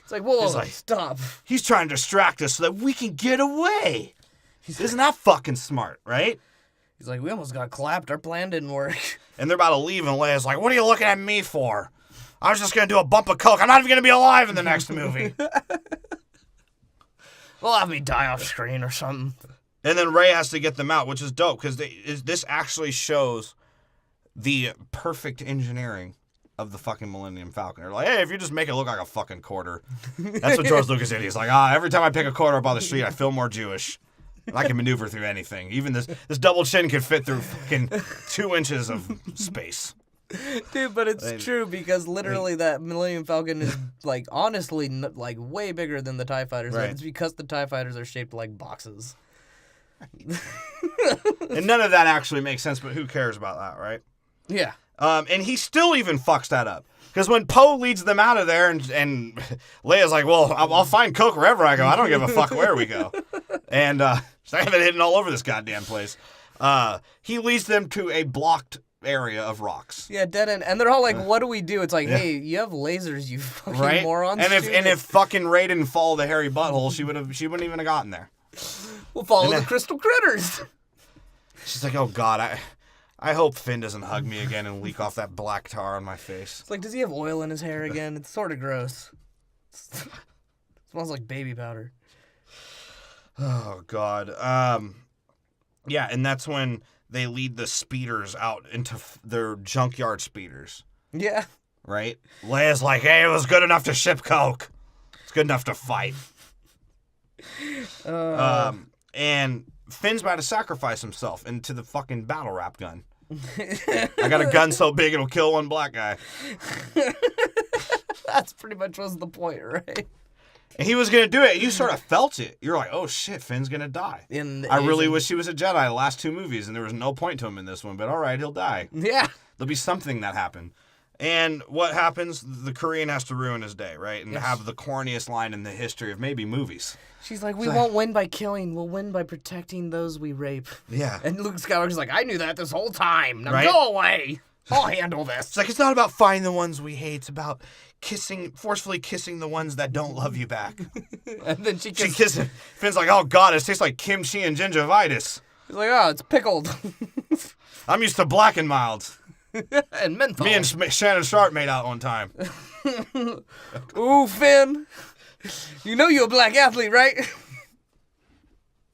It's like, whoa, stop. He's trying to distract us so that we can get away. Isn't that fucking smart, right? He's like, we almost got clapped. Our plan didn't work. And they're about to leave, and Leia's like, what are you looking at me for? I was just going to do a bump of coke. I'm not even going to be alive in the next movie. They'll have me die off screen or something. And then Rey has to get them out, which is dope, because this actually shows the perfect engineering of the fucking Millennium Falcon. They're like, hey, if you just make it look like a fucking quarter. That's what George Lucas did. He's like, every time I pick a quarter up on the street, I feel more Jewish. I can maneuver through anything. Even this double chin can fit through fucking 2 inches of space. Dude, but it's true because literally that Millennium Falcon is like honestly like way bigger than the TIE fighters. Right. It's because the TIE fighters are shaped like boxes. And none of that actually makes sense, but who cares about that, right? Yeah. And he still even fucks that up. Because when Poe leads them out of there and Leia's like, well, I'll find coke wherever I go. I don't give a fuck where we go. And so I've been hidden all over this goddamn place. He leads them to a blocked area of rocks. Yeah, dead end. And they're all like, what do we do? It's like, hey, you have lasers, you fucking morons. And if fucking Rey didn't follow the hairy butthole, she wouldn't even have gotten there. We'll follow the crystal critters. She's like, oh God, I hope Finn doesn't hug me again and leak off that black tar on my face. It's like, does he have oil in his hair again? It's sort of gross. Smells like baby powder. Oh, God. Yeah, and that's when they lead the speeders out into their junkyard speeders. Yeah. Right? Leia's like, hey, it was good enough to ship coke. It's good enough to fight. And Finn's about to sacrifice himself into the fucking battle rap gun. I got a gun so big it'll kill one black guy. That's pretty much was the point, right? And he was going to do it. You sort of felt it. You're like, oh shit, Finn's going to die. I really wish he was a Jedi the last 2 movies, and there was no point to him in this one, but all right, he'll die. Yeah. There'll be something that happened. And what happens? The Korean has to ruin his day, right? And have the corniest line in the history of maybe movies. She's like, we won't win by killing. We'll win by protecting those we rape. Yeah. And Luke Skywalker's like, I knew that this whole time. Now go away. I'll handle this. It's like, it's not about finding the ones we hate. It's about forcefully kissing the ones that don't love you back. And then she kisses. Finn's like, oh God, it tastes like kimchi and gingivitis. He's like, oh, it's pickled. I'm used to black and milds. And menthol. Me and Shannon Sharp made out one time. Ooh, Finn. You know you're a black athlete, right?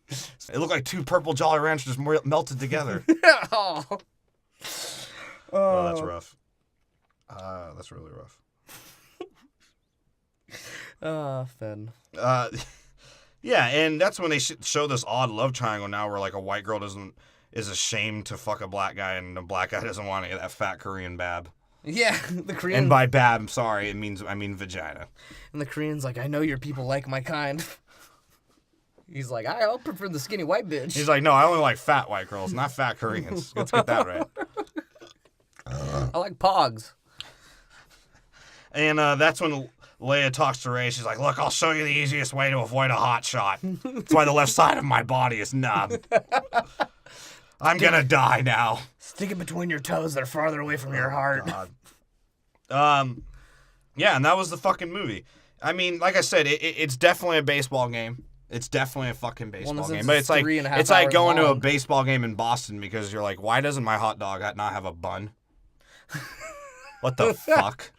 It looked like two purple Jolly Ranchers melted together. Oh. Oh, that's rough. That's really rough. Finn. Yeah, and that's when they show this odd love triangle now where, like, a white girl is ashamed to fuck a black guy and a black guy doesn't want to get that fat Korean bab. Yeah, the Korean... And by bab, I'm sorry, I mean vagina. And the Korean's like, I know your people like my kind. He's like, I'll prefer the skinny white bitch. He's like, no, I only like fat white girls, not fat Koreans. Let's get that right. I like pogs. And that's when Leia talks to Rey. She's like, look, I'll show you the easiest way to avoid a hot shot. That's why the left side of my body is numb. I'm gonna die now. Stick it between your toes. They're farther away from your heart. God. Yeah, and that was the fucking movie. I mean, like I said, it's definitely a baseball game. It's definitely a fucking baseball game. But it's like going to a baseball game in Boston because you're like, why doesn't my hot dog not have a bun? What the fuck?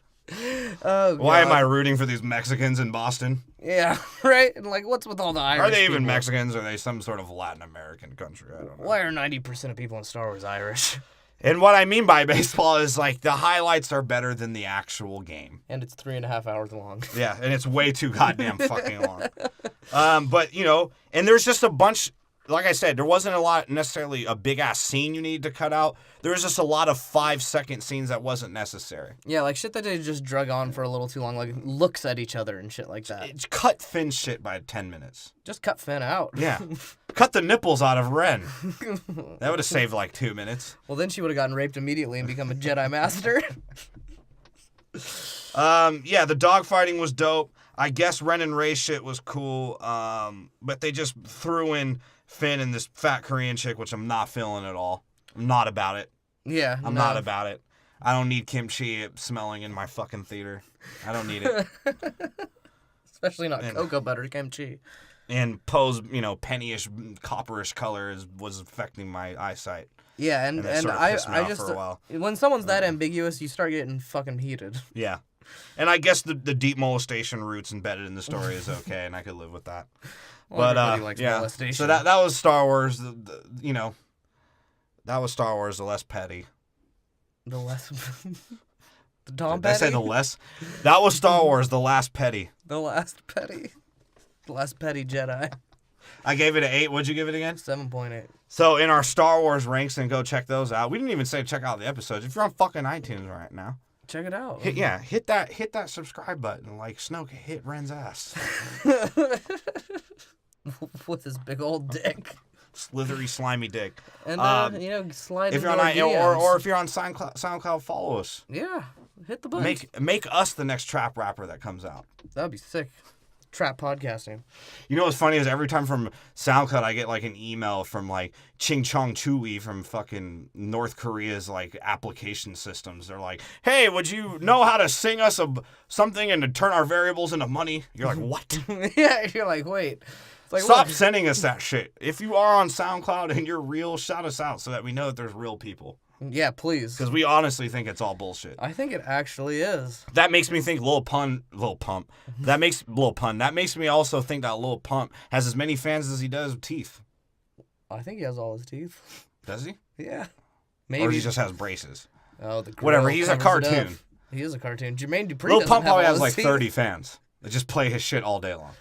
Oh, why am I rooting for these Mexicans in Boston? Yeah, right? And like, what's with all the Irish Are they even people? Mexicans or are they some sort of Latin American country? I don't know. Why are 90% of people in Star Wars Irish? And what I mean by baseball is, like, the highlights are better than the actual game. And it's 3.5 hours long. Yeah, and it's way too goddamn fucking long. But, you know, and there's just a bunch... Like I said, there wasn't a lot, necessarily a big-ass scene you needed to cut out. There was just a lot of 5-second scenes that wasn't necessary. Yeah, like shit that they just drug on for a little too long, like looks at each other and shit like that. It cut Finn's shit by 10 minutes. Just cut Finn out. Yeah. Cut the nipples out of Ren. That would have saved like 2 minutes. Well, then she would have gotten raped immediately and become a Jedi Master. Yeah, the dogfighting was dope. I guess Ren and Rey shit was cool. But they just threw in Finn and this fat Korean chick, which I'm not feeling at all. I'm not about it. Yeah. I'm not about it. I don't need kimchi smelling in my fucking theater. I don't need it. Especially not cocoa butter kimchi. And Poe's, you know, pennyish, copperish color was affecting my eyesight. Yeah, and sort of pissed me off for a while. When someone's that ambiguous, you start getting fucking heated. Yeah. And I guess the deep molestation roots embedded in the story is okay, and I could live with that. Well, everybody likes molestation. So that was Star Wars. You know, that was Star Wars. The less petty. The less. The Tom Did I Petty. say the less? That was Star Wars. The last petty. The last petty. The last petty Jedi. I gave it an 8. What'd you give it again? 7.8. So in our Star Wars ranks, and go check those out. We didn't even say check out the episodes. If you're on fucking iTunes right now, check it out. Hit that subscribe button. Like Snoke hit Ren's ass. With his big old dick. Slithery, slimy dick. And, slide if you're on or if you're on SoundCloud, follow us. Yeah, hit the button. Make us the next trap rapper that comes out. That'd be sick. Trap podcasting. You know what's funny is every time from SoundCloud I get like an email from like Ching Chong Chui from fucking North Korea's like application systems. They're like, hey, would you know how to sing us something and to turn our variables into money? You're like, what? Yeah, you're like, wait. Like, stop sending us that shit. If you are on SoundCloud and you're real, shout us out so that we know that there's real people. Yeah, please. Because we honestly think it's all bullshit. I think it actually is. That makes me think Lil Pump. That makes me also think that Lil Pump has as many fans as he does teeth. I think he has all his teeth. Does he? Yeah. Maybe. Or he just has braces. Oh, the whatever. He's a cartoon. He is a cartoon. Jermaine Dupri Lil doesn't Pump have probably all has his like teeth. 30 fans that just play his shit all day long.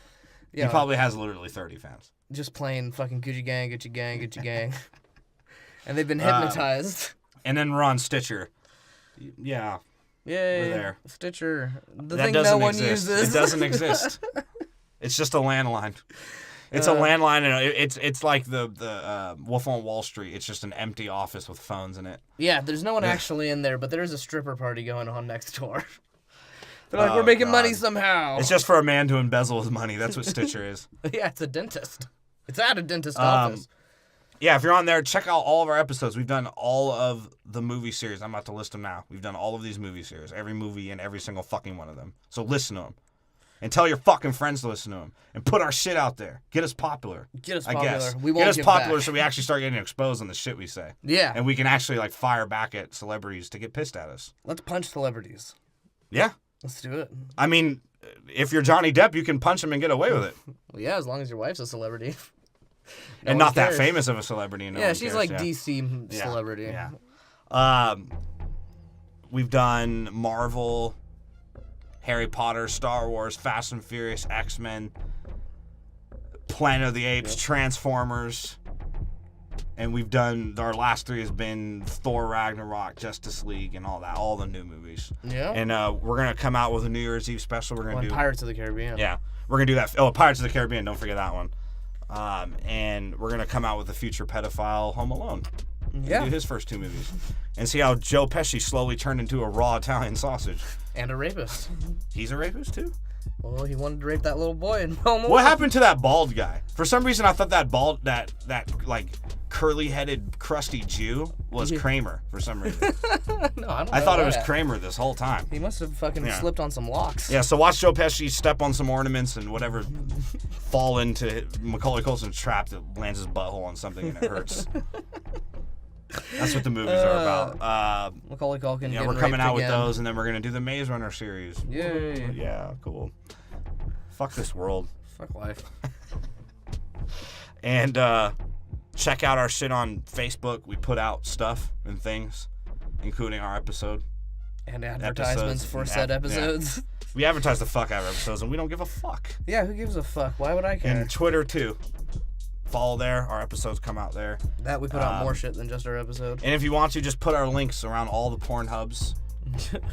Yeah. He probably has literally 30 fans. Just playing fucking Gucci Gang, Gucci Gang, Gucci Gang. And they've been hypnotized. And then we're on Stitcher. Yeah. Yay. We're there. Stitcher. The that thing doesn't no one exist. uses. It doesn't exist. It's just a landline. It's a landline, and it's like the Wolf on Wall Street. It's just an empty office with phones in it. Yeah, there's no one actually in there, but there is a stripper party going on next door. They're like, we're making money somehow. It's just for a man to embezzle his money. That's what Stitcher is. Yeah, it's a dentist. It's at a dentist office. Yeah, if you're on there, check out all of our episodes. We've done all of the movie series. I'm about to list them now. We've done all of these movie series. Every movie and every single fucking one of them. So listen to them. And tell your fucking friends to listen to them. And put our shit out there. Get us popular. Get us popular. I guess. We won't get us popular back. so we actually start getting exposed on the shit we say. Yeah. And we can actually like fire back at celebrities to get pissed at us. Let's punch celebrities. Yeah. Let's do it. I mean, if you're Johnny Depp, you can punch him and get away with it. Well, yeah, as long as your wife's a celebrity. And one not that cares. famous of a celebrity. No Yeah, one she's cares, like yeah. DC celebrity. Yeah. We've done Marvel, Harry Potter, Star Wars, Fast and Furious, X-Men, Planet of the Apes, Transformers, and we've done, our last 3 has been Thor, Ragnarok, Justice League, and all that, all the new movies. Yeah. And we're going to come out with a New Year's Eve special. We're going to do Pirates of the Caribbean. Yeah, we're going to do that. Oh, Pirates of the Caribbean, don't forget that one. And we're going to come out with a future pedophile Home Alone. Yeah. Do his first 2 movies. And see how Joe Pesci slowly turned into a raw Italian sausage. And a rapist. He's a rapist too? Well, he wanted to rape that little boy in Home Alone. What happened to that bald guy? For some reason, I thought that bald, that like curly-headed, crusty Jew was Kramer for some reason. No, I don't know. I thought it was that. Kramer this whole time. He must have fucking slipped on some locks. Yeah, so watch Joe Pesci step on some ornaments and whatever fall into Macaulay Culkin's trap that lands his butthole on something and it hurts. That's what the movies are about. Macaulay Culkin. Yeah, we're coming out with those, and then we're gonna do the Maze Runner series. Yay! Yeah, cool. Fuck this world. Fuck life. And check out our shit on Facebook. We put out stuff and things, including our episode. And advertisements for said episodes. Yeah. We advertise the fuck out of episodes, and we don't give a fuck. Yeah, who gives a fuck? Why would I care? And Twitter too. Follow there. Our episodes come out there. That we put out more shit than just our episode. And if you want to, just put our links around all the porn hubs,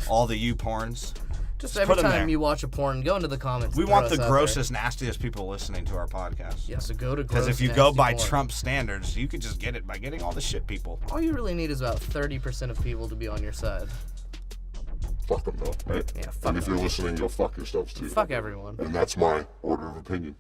all the porns. Just every time you watch a porn, go into the comments. We want the grossest, nastiest people listening to our podcast. Yeah, so go to because if you go by Trump standards, you could just get it by getting all the shit people. All you really need is about 30% of people to be on your side. Fuck them though, right? Yeah, fuck And if you're listening, go fuck yourselves too. Fuck everyone. And that's my order of opinion.